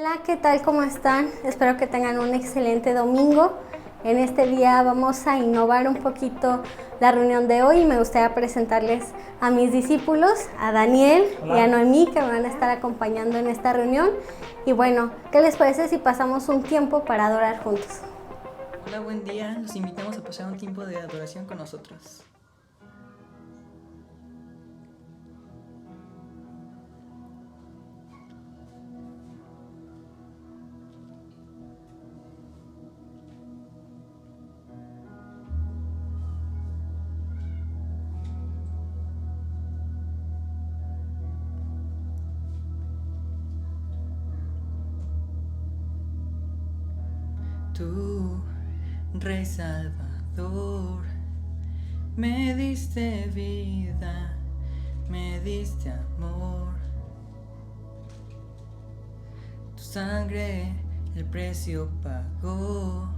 Hola, ¿qué tal? ¿Cómo están? Espero que tengan un excelente domingo. En este día vamos a innovar un poquito la reunión de hoy y me gustaría presentarles a mis discípulos, a Daniel y a Noemí, que me van a estar acompañando en esta reunión. Y bueno, ¿qué les parece si pasamos un tiempo para adorar juntos? Hola, buen día. Los invitamos a pasar un tiempo de adoración con nosotros. Tú, Rey Salvador, me diste vida, me diste amor. Tu sangre el precio pagó,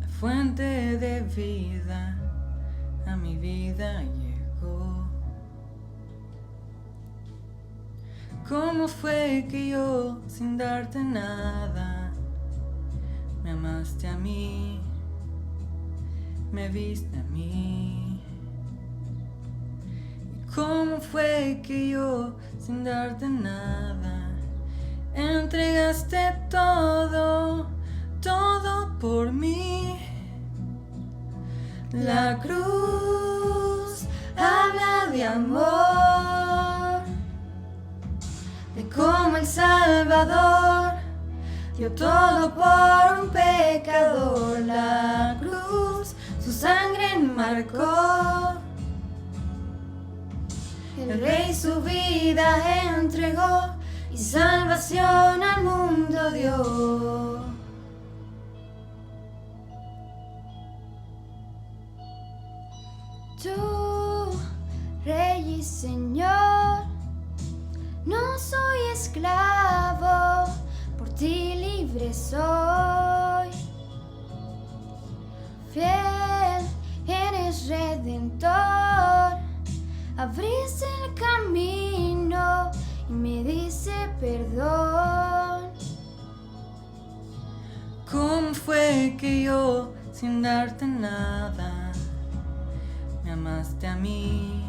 la fuente de vida a mi vida llegó. ¿Cómo fue que yo, sin darte nada, me amaste a mí, me viste a mí? ¿Y cómo fue que yo, sin darte nada, entregaste todo, todo por mí? La cruz habla de amor, de cómo el Salvador dio todo por un pecador. La cruz su sangre enmarcó, el Rey su vida entregó y salvación al mundo dio. Tú, Rey y Señor, no soy esclavo, por ti libre soy. Fiel, eres redentor, abriste el camino y me dice perdón. ¿Cómo fue que yo, sin darte nada, me amaste a mí,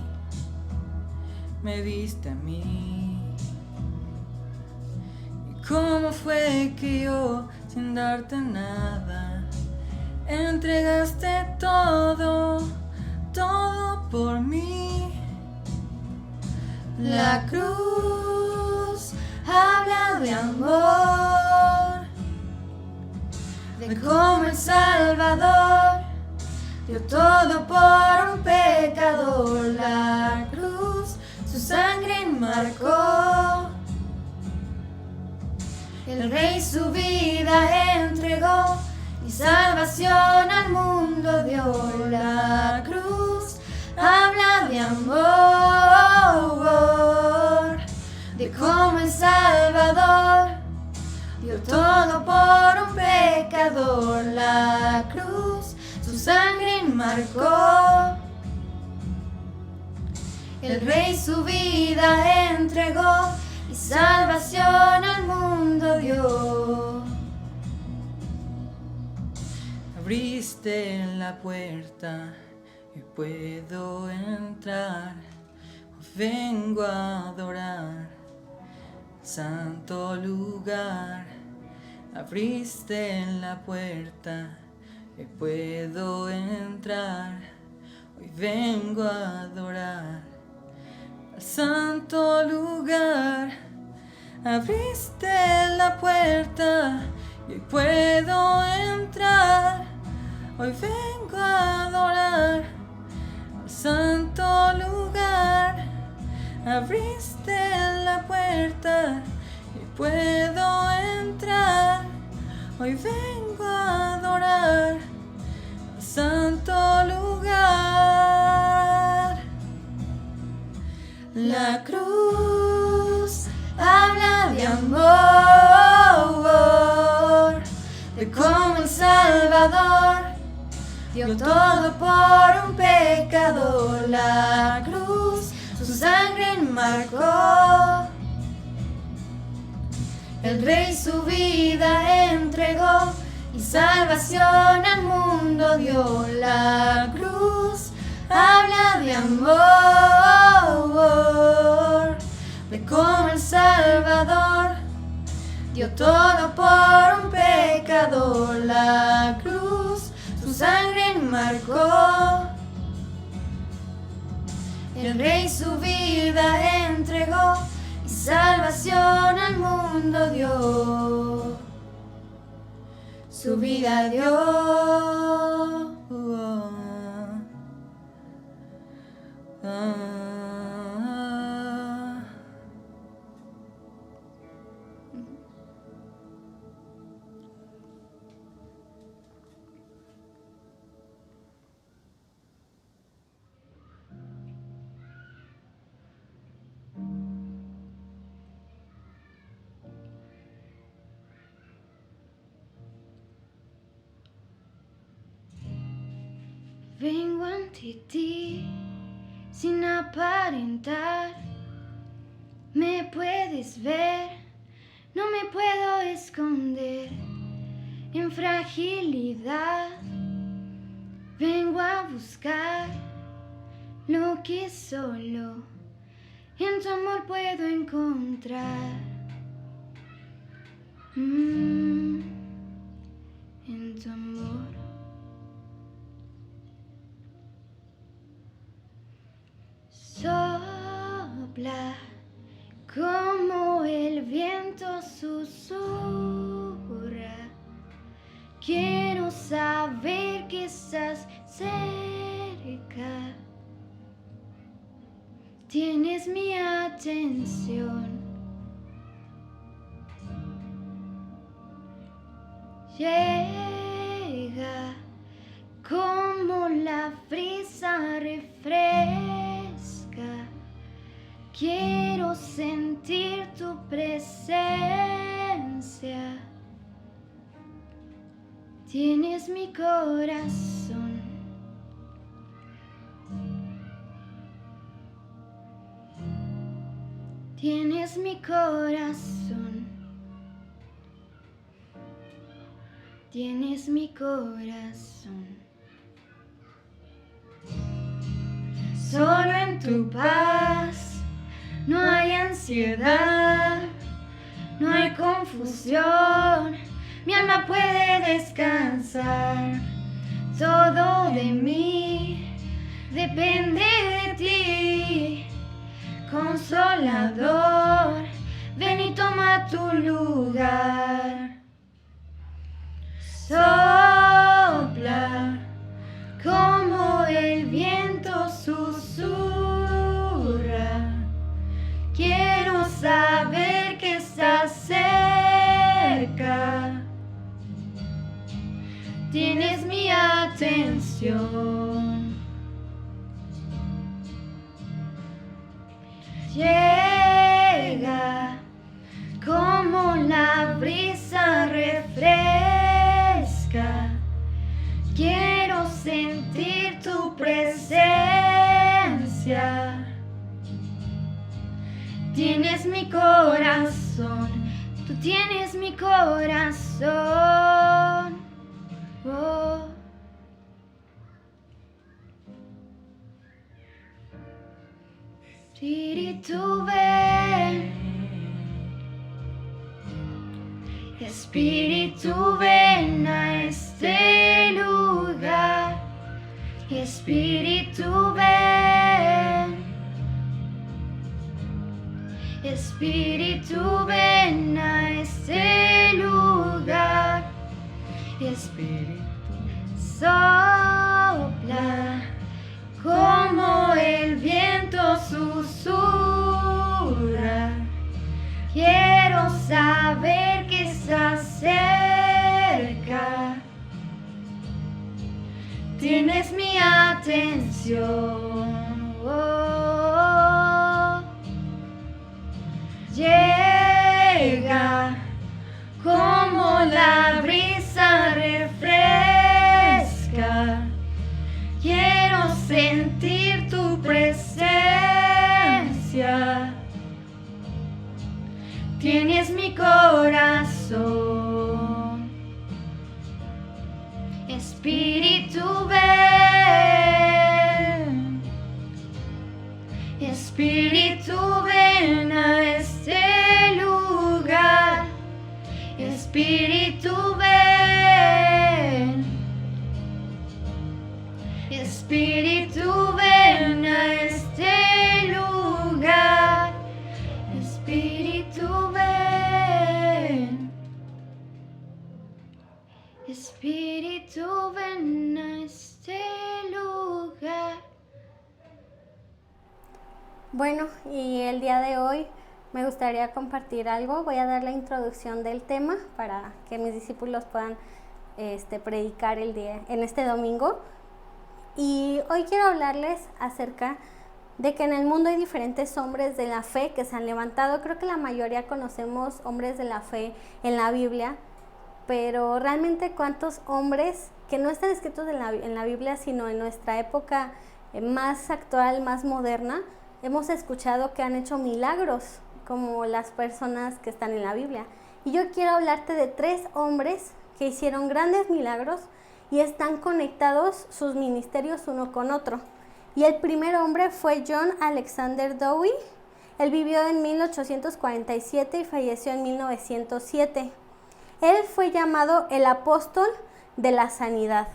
me viste a mí? ¿Y cómo fue que yo, sin darte nada, entregaste todo, todo por mí? La cruz habla de amor, de cómo el Salvador dio todo por un pecador. La cruz su sangre enmarcó, el Rey su vida entregó y salvación al mundo dio. La cruz habla de amor, de cómo el Salvador dio todo por un pecador. La cruz su sangre enmarcó, el Rey su vida entregó y salvación al mundo dio. Abriste la puerta y puedo entrar. Vengo a adorar, santo lugar. Abriste la puerta y puedo entrar. Hoy vengo a adorar al santo lugar. Abriste la puerta y puedo entrar. Hoy vengo a adorar al santo lugar. Abriste la puerta y puedo entrar. Hoy vengo a adorar al santo lugar. La cruz habla de amor, de cómo el Salvador dio todo por un pecador. La cruz su sangre enmarcó, El Rey su vida entregó y salvación al mundo dio. La cruz habla de amor, de cómo el Salvador dio todo por un pecador. La cruz su sangre marcó. El Rey su vida entregó y salvación al mundo dio. Su vida dio. Vengo ante ti sin aparentar. Me puedes ver, no me puedo esconder. En fragilidad vengo a buscar lo que solo en tu amor puedo encontrar. En tu amor. Sopla como el viento susurra. Quiero saber que estás cerca. Tienes mi atención. Llega como la brisa refresca. Quiero sentir tu presencia. Tienes mi corazón. Tienes mi corazón. Tienes mi corazón. Solo en tu paz no hay ansiedad, no hay confusión. Mi alma puede descansar. Todo de mí depende de ti. Consolador, ven y toma tu lugar. Sopla como el viento susurra. Quiero saber que estás cerca. Tienes mi atención. Llega como la brisa refresca. Quiero sentir tu presencia. Tienes mi corazón. Tú tienes mi corazón. Oh. Espíritu ven, Espíritu ven a este lugar. Espíritu ven, Espíritu ven a este lugar. Espíritu sopla como el viento susurra. Quiero saber que estás cerca. Tienes mi atención. Oh. Llega como la brisa refresca. Quiero sentir tu presencia. Tienes mi corazón. Espíritu ven, Espíritu ven a este lugar, Espíritu ven, Espíritu ven a este lugar. Bueno, y el día de hoy me gustaría compartir algo. Voy a dar la introducción del tema para que mis discípulos puedan predicar en este domingo. Y hoy quiero hablarles acerca de que en el mundo hay diferentes hombres de la fe que se han levantado. Creo que la mayoría conocemos hombres de la fe en la Biblia, pero realmente cuántos hombres que no están escritos en la Biblia, sino en nuestra época más actual, más moderna, hemos escuchado que han hecho milagros como las personas que están en la Biblia. Y yo quiero hablarte de 3 hombres que hicieron grandes milagros y están conectados sus ministerios uno con otro. Y el primer hombre fue John Alexander Dowie. Él vivió en 1847 y falleció en 1907. Él fue llamado el apóstol de la sanidad,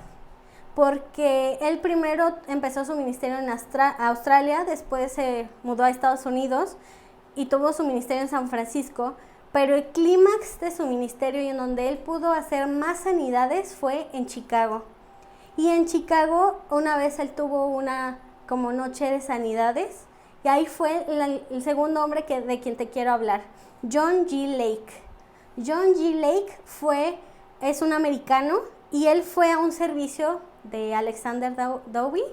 porque él primero empezó su ministerio en Australia, después se mudó a Estados Unidos y tuvo su ministerio en San Francisco, pero el clímax de su ministerio y en donde él pudo hacer más sanidades fue en Chicago. Y en Chicago una vez él tuvo una como noche de sanidades, y ahí fue el segundo hombre de quien te quiero hablar, John G. Lake. John G. Lake es un americano y él fue a un servicio de Alexander Dowie,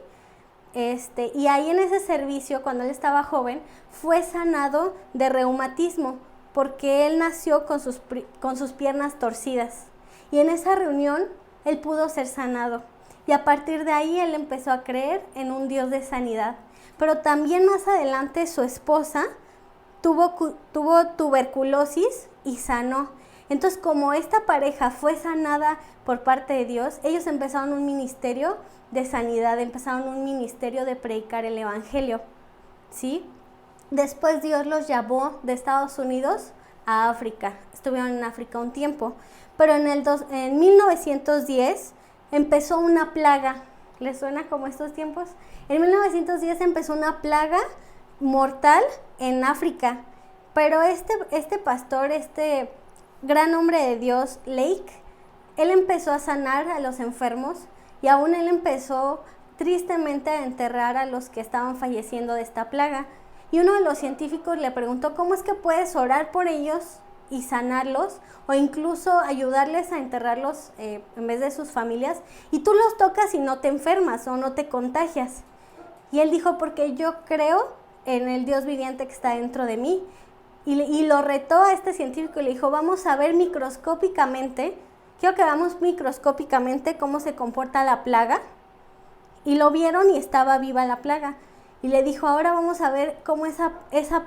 y ahí en ese servicio, cuando él estaba joven, fue sanado de reumatismo, porque él nació con sus piernas torcidas, y en esa reunión él pudo ser sanado, y a partir de ahí él empezó a creer en un Dios de sanidad. Pero también más adelante su esposa tuvo tuberculosis y sanó. Entonces, como esta pareja fue sanada por parte de Dios, ellos empezaron un ministerio de sanidad, empezaron un ministerio de predicar el evangelio, ¿sí? Después Dios los llamó de Estados Unidos a África. Estuvieron en África un tiempo, pero en 1910 empezó una plaga. ¿Les suena como estos tiempos? En 1910 empezó una plaga mortal en África, pero este pastor, gran hombre de Dios, Lake, él empezó a sanar a los enfermos, y aún él empezó tristemente a enterrar a los que estaban falleciendo de esta plaga. Y uno de los científicos le preguntó, ¿cómo es que puedes orar por ellos y sanarlos, o incluso ayudarles a enterrarlos en vez de sus familias, y tú los tocas y no te enfermas o no te contagias? Y él dijo, porque yo creo en el Dios viviente que está dentro de mí. Y lo retó a este científico y le dijo, vamos a ver microscópicamente, quiero que veamos microscópicamente cómo se comporta la plaga. Y lo vieron y estaba viva la plaga. Y le dijo, ahora vamos a ver cómo esa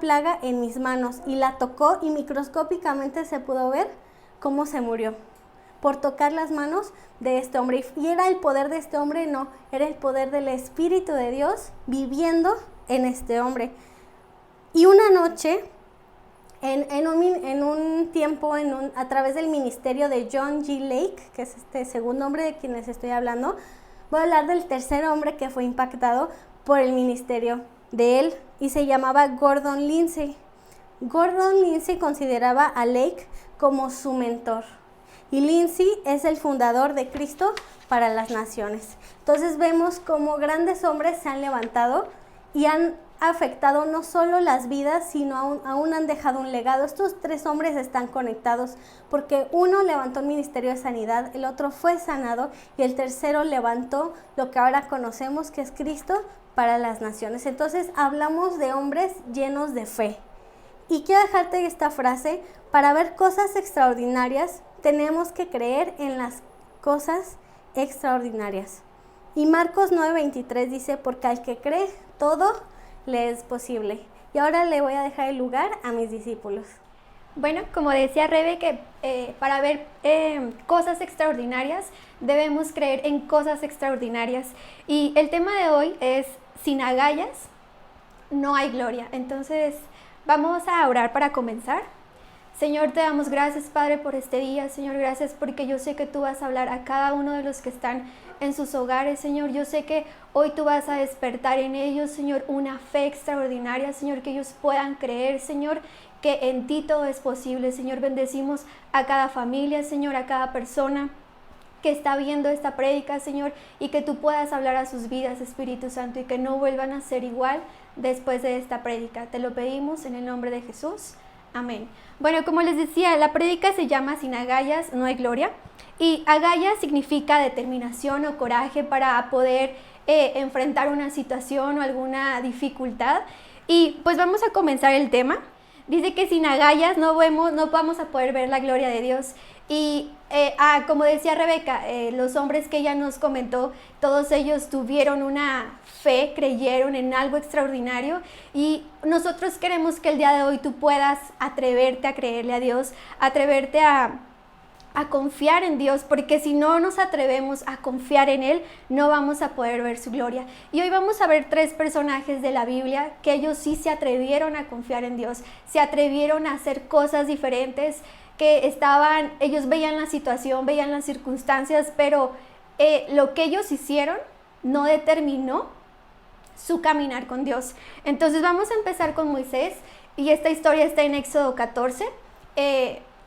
plaga en mis manos. Y la tocó y microscópicamente se pudo ver cómo se murió por tocar las manos de este hombre. Y era el poder de este hombre, no, era el poder del Espíritu de Dios viviendo en este hombre. Y una noche, en un tiempo, a través del ministerio de John G. Lake, que es este segundo hombre de quienes estoy hablando, voy a hablar del tercer hombre que fue impactado por el ministerio de él, y se llamaba Gordon Lindsay. Gordon Lindsay consideraba a Lake como su mentor, y Lindsay es el fundador de Cristo para las Naciones. Entonces vemos cómo grandes hombres se han levantado y han afectado no solo las vidas, sino aún han dejado un legado. Estos 3 hombres están conectados, porque uno levantó el ministerio de sanidad, el otro fue sanado, y el tercero levantó lo que ahora conocemos, que es Cristo para las Naciones. Entonces hablamos de hombres llenos de fe. Y quiero dejarte esta frase: para ver cosas extraordinarias tenemos que creer en las cosas extraordinarias. Y Marcos 9:23 dice, porque al que cree todo le es posible. Y ahora le voy a dejar el lugar a mis discípulos. Bueno, como decía Rebe, que para ver cosas extraordinarias debemos creer en cosas extraordinarias. Y el tema de hoy es: sin agallas no hay gloria. Entonces vamos a orar para comenzar. Señor, te damos gracias, Padre, por este día. Señor, gracias porque yo sé que tú vas a hablar a cada uno de los que están en sus hogares, Señor. Yo sé que hoy tú vas a despertar en ellos, Señor, una fe extraordinaria, Señor, que ellos puedan creer, Señor, que en ti todo es posible. Señor, bendecimos a cada familia, Señor, a cada persona que está viendo esta prédica, Señor, y que tú puedas hablar a sus vidas, Espíritu Santo, y que no vuelvan a ser igual después de esta prédica. Te lo pedimos en el nombre de Jesús. Amén. Bueno, como les decía, la prédica se llama Sin agallas no hay gloria, y agallas significa determinación o coraje para poder enfrentar una situación o alguna dificultad. Y pues vamos a comenzar el tema. Dice que sin agallas no vamos a poder ver la gloria de Dios. Y como decía Rebeca, los hombres que ella nos comentó, todos ellos tuvieron una fe, creyeron en algo extraordinario, y nosotros queremos que el día de hoy tú puedas atreverte a creerle a Dios, atreverte a confiar en Dios, porque si no nos atrevemos a confiar en Él, no vamos a poder ver su gloria. Y hoy vamos a ver 3 personajes de la Biblia que ellos sí se atrevieron a confiar en Dios, se atrevieron a hacer cosas diferentes, que ellos veían la situación, veían las circunstancias, pero lo que ellos hicieron no determinó su caminar con Dios. Entonces vamos a empezar con Moisés, y esta historia está en Éxodo 14.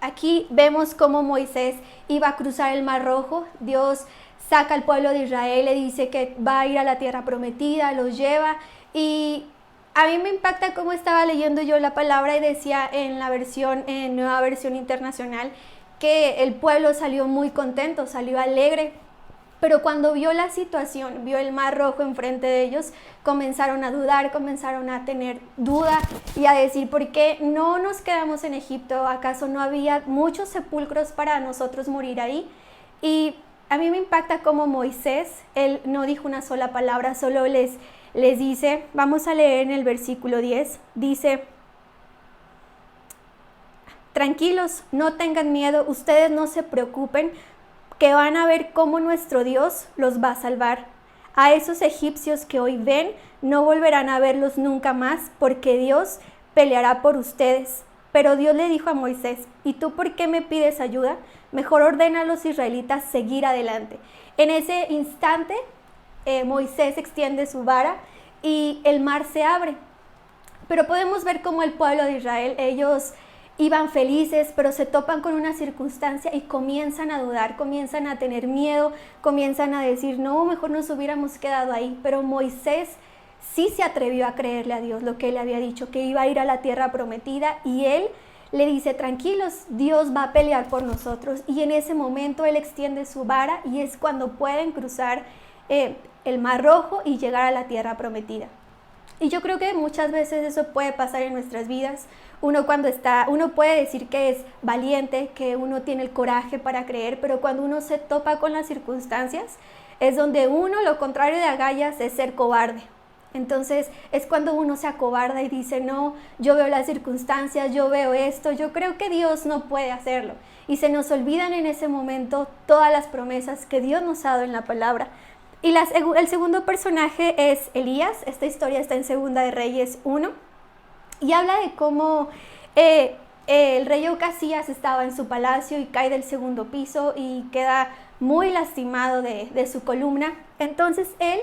Aquí vemos cómo Moisés iba a cruzar el Mar Rojo. Dios saca al pueblo de Israel, le dice que va a ir a la tierra prometida, los lleva, y a mí me impacta cómo estaba leyendo yo la palabra y decía en Nueva Versión Internacional, que el pueblo salió muy contento, salió alegre, pero cuando vio la situación, vio el Mar Rojo enfrente de ellos, comenzaron a dudar, comenzaron a tener duda y a decir, ¿por qué no nos quedamos en Egipto? ¿Acaso no había muchos sepulcros para nosotros morir ahí? Y a mí me impacta cómo Moisés, él no dijo una sola palabra, solo les dice, vamos a leer en el versículo 10, dice: tranquilos, no tengan miedo, ustedes no se preocupen, que van a ver cómo nuestro Dios los va a salvar. A esos egipcios que hoy ven, no volverán a verlos nunca más, porque Dios peleará por ustedes. Pero Dios le dijo a Moisés: ¿y tú por qué me pides ayuda? Mejor ordena a los israelitas seguir adelante. En ese instante, Moisés extiende su vara y el mar se abre. Pero podemos ver cómo el pueblo de Israel, ellos iban felices, pero se topan con una circunstancia y comienzan a dudar, comienzan a tener miedo, comienzan a decir, no, mejor nos hubiéramos quedado ahí. Pero Moisés sí se atrevió a creerle a Dios lo que él le había dicho, que iba a ir a la tierra prometida, y él le dice, tranquilos, Dios va a pelear por nosotros. Y en ese momento él extiende su vara y es cuando pueden cruzar el Mar Rojo y llegar a la tierra prometida. Y yo creo que muchas veces eso puede pasar en nuestras vidas. Uno puede decir que es valiente, que uno tiene el coraje para creer, pero cuando uno se topa con las circunstancias, es donde lo contrario de agallas, es ser cobarde. Entonces es cuando uno se acobarda y dice, no, yo veo las circunstancias, yo veo esto, yo creo que Dios no puede hacerlo. Y se nos olvidan en ese momento todas las promesas que Dios nos ha dado en la palabra. Y el segundo personaje es Elías. Esta historia está en Segunda de Reyes 1 y habla de cómo el rey Ocasías estaba en su palacio y cae del segundo piso y queda muy lastimado de su columna. Entonces él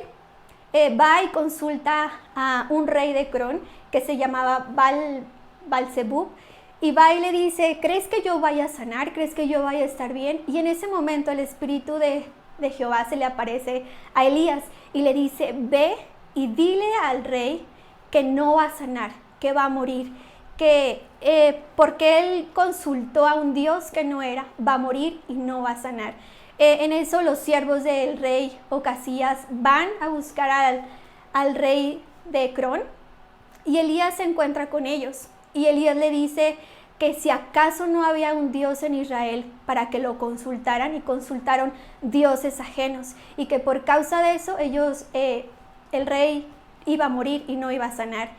va y consulta a un rey de Crón que se llamaba Baal-zebub, y va y le dice, ¿crees que yo vaya a sanar? ¿Crees que yo vaya a estar bien? Y en ese momento el espíritu de Jehová se le aparece a Elías y le dice, ve y dile al rey que no va a sanar, que va a morir, que porque él consultó a un Dios que no era, va a morir y no va a sanar. En eso los siervos del rey Ocasías van a buscar al rey de Crón, y Elías se encuentra con ellos, y Elías le dice que si acaso no había un Dios en Israel para que lo consultaran, y consultaron dioses ajenos, y que por causa de eso el rey iba a morir y no iba a sanar.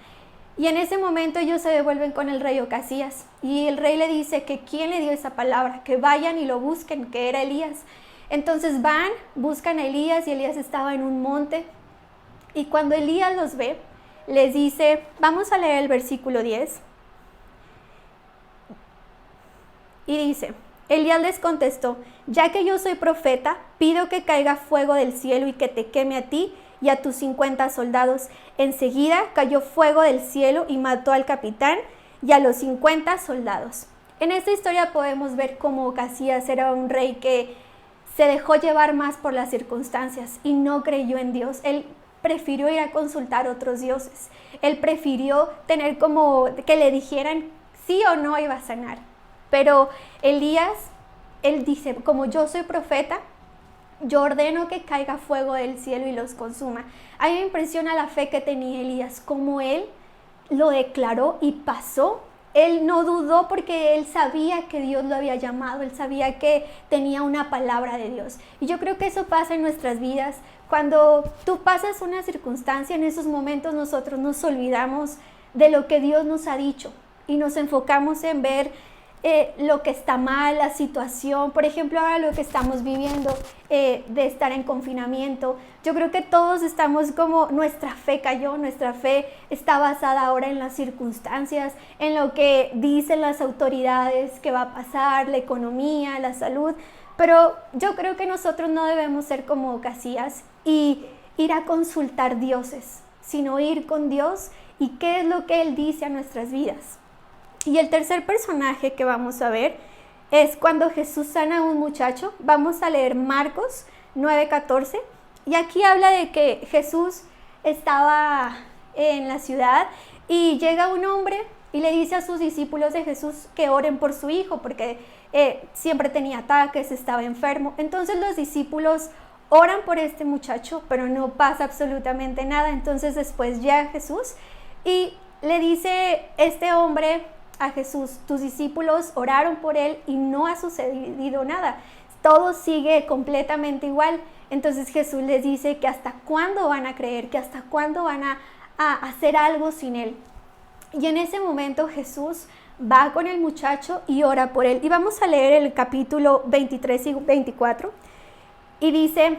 Y en ese momento ellos se devuelven con el rey Ocasías, y el rey le dice que quién le dio esa palabra, que vayan y lo busquen, que era Elías. Entonces van, buscan a Elías, y Elías estaba en un monte, y cuando Elías los ve, les dice, vamos a leer el versículo 10. Y dice, Elías les contestó, ya que yo soy profeta, pido que caiga fuego del cielo y que te queme a ti y a tus 50 soldados. Enseguida cayó fuego del cielo y mató al capitán y a los 50 soldados. En esta historia podemos ver cómo Ocasías era un rey que se dejó llevar más por las circunstancias y no creyó en Dios. Él prefirió ir a consultar otros dioses. Él prefirió tener como que le dijeran sí o no iba a sanar. Pero Elías, él dice, como yo soy profeta, yo ordeno que caiga fuego del cielo y los consuma. A mí me impresiona la fe que tenía Elías, como él lo declaró y pasó. Él no dudó porque él sabía que Dios lo había llamado, él sabía que tenía una palabra de Dios. Y yo creo que eso pasa en nuestras vidas. Cuando tú pasas una circunstancia, en esos momentos nosotros nos olvidamos de lo que Dios nos ha dicho y nos enfocamos en ver lo que está mal, la situación, por ejemplo, ahora lo que estamos viviendo de estar en confinamiento. Yo creo que todos estamos como, nuestra fe cayó, nuestra fe está basada ahora en las circunstancias, en lo que dicen las autoridades que va a pasar, la economía, la salud, pero yo creo que nosotros no debemos ser como Ocasías y ir a consultar dioses, sino ir con Dios y qué es lo que Él dice a nuestras vidas. Y el tercer personaje que vamos a ver es cuando Jesús sana a un muchacho. Vamos a leer Marcos 9:14. Y aquí habla de que Jesús estaba en la ciudad y llega un hombre y le dice a sus discípulos de Jesús que oren por su hijo porque siempre tenía ataques, estaba enfermo. Entonces los discípulos oran por este muchacho, pero no pasa absolutamente nada. Entonces después llega Jesús y le dice este hombre a Jesús, tus discípulos oraron por él y no ha sucedido nada, todo sigue completamente igual. Entonces Jesús les dice que hasta cuándo van a creer, que hasta cuándo van a hacer algo sin él. Y en ese momento Jesús va con el muchacho y ora por él. Y vamos a leer el capítulo 23 y 24. Y dice,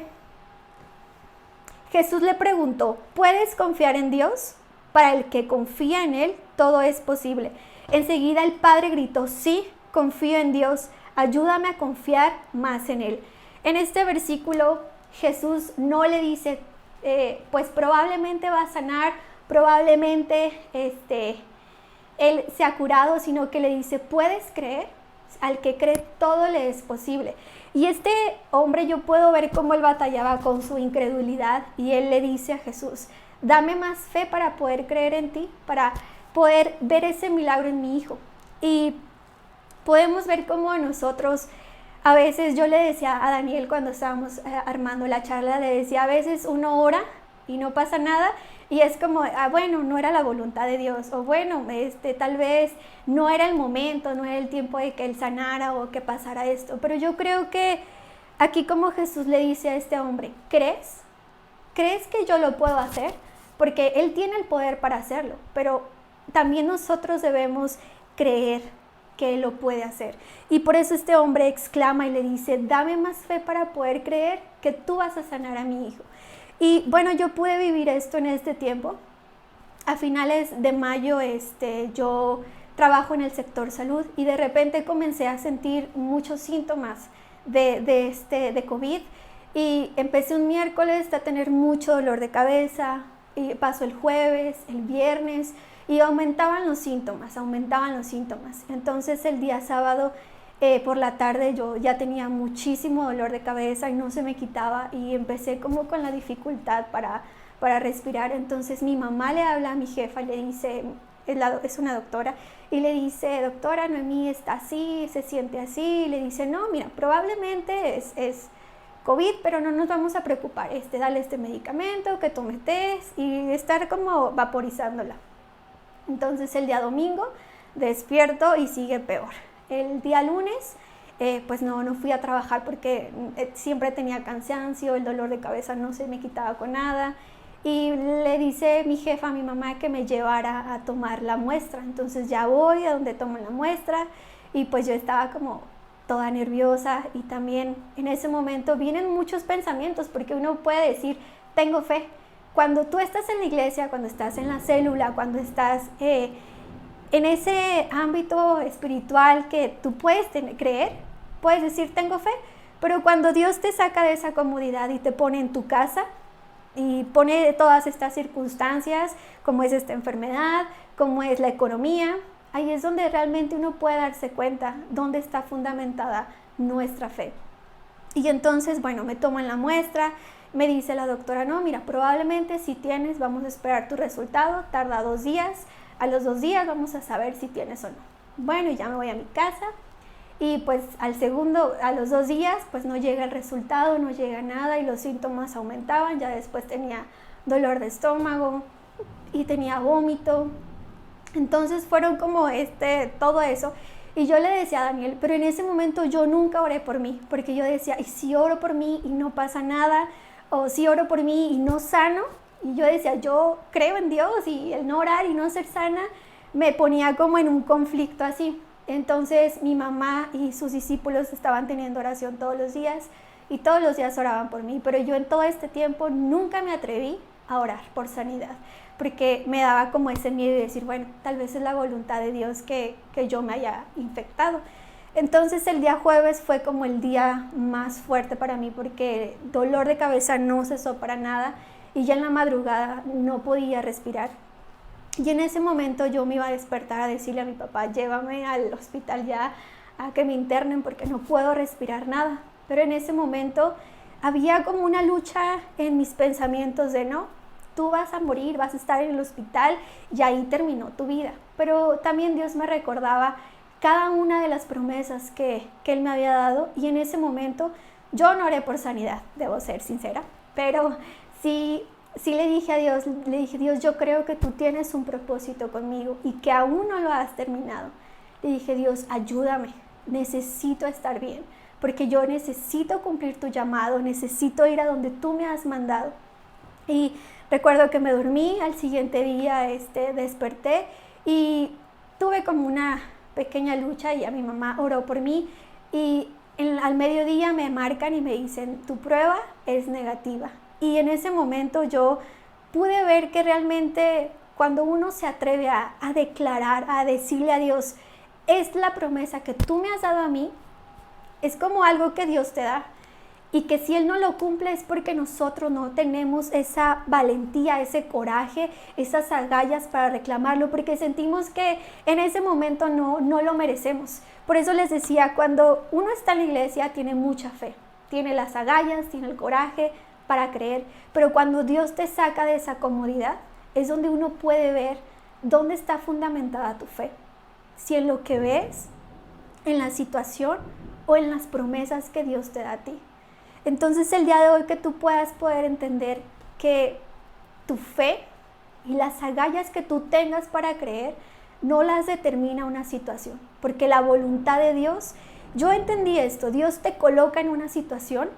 Jesús le preguntó, ¿puedes confiar en Dios? Para el que confía en él, todo es posible. Enseguida el padre gritó, sí, confío en Dios, ayúdame a confiar más en él. En este versículo Jesús no le dice, pues probablemente va a sanar, probablemente él se ha curado, sino que le dice, ¿puedes creer? Al que cree todo le es posible. Y este hombre, yo puedo ver cómo él batallaba con su incredulidad y él le dice a Jesús, dame más fe para poder creer en ti, para poder ver ese milagro en mi hijo. Y podemos ver cómo nosotros, a veces yo le decía a Daniel cuando estábamos armando la charla, le decía, a veces uno ora y no pasa nada y es como, bueno, no era la voluntad de Dios, o bueno, tal vez no era el momento, no era el tiempo de que él sanara o que pasara esto. Pero yo creo que aquí como Jesús le dice a este hombre, ¿crees? ¿Crees que yo lo puedo hacer? Porque él tiene el poder para hacerlo, pero también nosotros debemos creer que él lo puede hacer. Y por eso este hombre exclama y le dice, dame más fe para poder creer que tú vas a sanar a mi hijo. Y bueno, yo pude vivir esto en este tiempo. A finales de mayo yo trabajo en el sector salud y de repente comencé a sentir muchos síntomas de COVID y empecé un miércoles a tener mucho dolor de cabeza y pasó el jueves, el viernes y aumentaban los síntomas. Entonces el día sábado por la tarde yo ya tenía muchísimo dolor de cabeza y no se me quitaba y empecé como con la dificultad para respirar. Entonces mi mamá le habla a mi jefa y le dice, es una doctora, y le dice, doctora, Noemí está así, se siente así, y le dice, no, mira, probablemente es COVID, pero no nos vamos a preocupar, dale este medicamento, que tome test y estar como vaporizándola. Entonces el día domingo despierto y sigue peor. El día lunes pues no fui a trabajar porque siempre tenía cansancio, el dolor de cabeza no se me quitaba con nada. Y le dice mi jefa a mi mamá que me llevara a tomar la muestra. Entonces ya voy a donde tomo la muestra y pues yo estaba como toda nerviosa y también en ese momento vienen muchos pensamientos porque uno puede decir, tengo fe. Cuando tú estás en la iglesia, cuando estás en la célula, cuando estás en ese ámbito espiritual que tú puedes creer, puedes decir tengo fe, pero cuando Dios te saca de esa comodidad y te pone en tu casa y pone todas estas circunstancias, como es esta enfermedad, como es la economía, ahí es donde realmente uno puede darse cuenta dónde está fundamentada nuestra fe. Y entonces, bueno, me toman la muestra, me dice la doctora, no, mira, probablemente si tienes, vamos a esperar tu resultado, tarda 2 días, a los 2 días vamos a saber si tienes o no. Bueno, ya me voy a mi casa y pues a los 2 días, pues no llega el resultado, no llega nada y los síntomas aumentaban, ya después tenía dolor de estómago y tenía vómito. Entonces fueron como todo eso. Y yo le decía a Daniel, pero en ese momento yo nunca oré por mí, porque yo decía, ¿y si oro por mí y no pasa nada? O si oro por mí y no sano. Y yo decía, yo creo en Dios y el no orar y no ser sana me ponía como en un conflicto así. Entonces mi mamá y sus discípulos estaban teniendo oración todos los días y todos los días oraban por mí, pero yo en todo este tiempo nunca me atreví a orar por sanidad, porque me daba como ese miedo de decir, bueno, tal vez es la voluntad de Dios que yo me haya infectado. Entonces el día jueves fue como el día más fuerte para mí, porque dolor de cabeza no cesó para nada y ya en la madrugada no podía respirar. Y en ese momento yo me iba a despertar a decirle a mi papá, llévame al hospital ya a que me internen porque no puedo respirar nada. Pero en ese momento había como una lucha en mis pensamientos de no, tú vas a morir, vas a estar en el hospital y ahí terminó tu vida. Pero también Dios me recordaba cada una de las promesas que Él me había dado y en ese momento yo no oré por sanidad, debo ser sincera, pero sí le dije a Dios, Dios, yo creo que tú tienes un propósito conmigo y que aún no lo has terminado. Le dije, Dios, ayúdame, necesito estar bien, porque yo necesito cumplir tu llamado, necesito ir a donde tú me has mandado. Y recuerdo que me dormí, al siguiente día desperté y tuve como una pequeña lucha y a mi mamá oró por mí y al mediodía me marcan y me dicen, tu prueba es negativa. Y en ese momento yo pude ver que realmente cuando uno se atreve a declarar, a decirle a Dios, es la promesa que tú me has dado a mí, es como algo que Dios te da. Y que si Él no lo cumple es porque nosotros no tenemos esa valentía, ese coraje, esas agallas para reclamarlo, porque sentimos que en ese momento no lo merecemos. Por eso les decía, cuando uno está en la iglesia tiene mucha fe, tiene las agallas, tiene el coraje para creer, pero cuando Dios te saca de esa comodidad es donde uno puede ver dónde está fundamentada tu fe. Si en lo que ves, en la situación o en las promesas que Dios te da a ti. Entonces el día de hoy que tú puedas poder entender que tu fe y las agallas que tú tengas para creer no las determina una situación, porque la voluntad de Dios, yo entendí esto, Dios te coloca en una situación,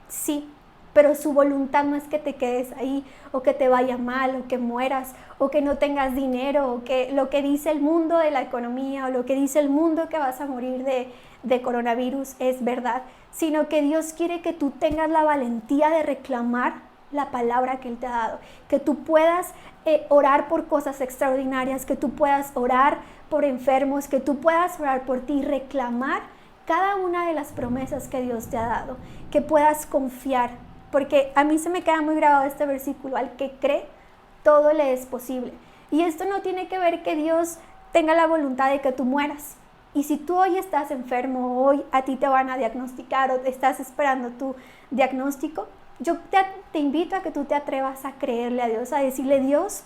sí, pero su voluntad no es que te quedes ahí o que te vaya mal o que mueras o que no tengas dinero o que lo que dice el mundo de la economía o lo que dice el mundo que vas a morir de coronavirus es verdad, sino que Dios quiere que tú tengas la valentía de reclamar la palabra que Él te ha dado, que tú puedas orar por cosas extraordinarias, que tú puedas orar por enfermos, que tú puedas orar por ti y reclamar cada una de las promesas que Dios te ha dado, que puedas confiar, porque a mí se me queda muy grabado este versículo, al que cree, todo le es posible. Y esto no tiene que ver que Dios tenga la voluntad de que tú mueras. Y si tú hoy estás enfermo, hoy a ti te van a diagnosticar o estás esperando tu diagnóstico, yo te invito a que tú te atrevas a creerle a Dios, a decirle, Dios,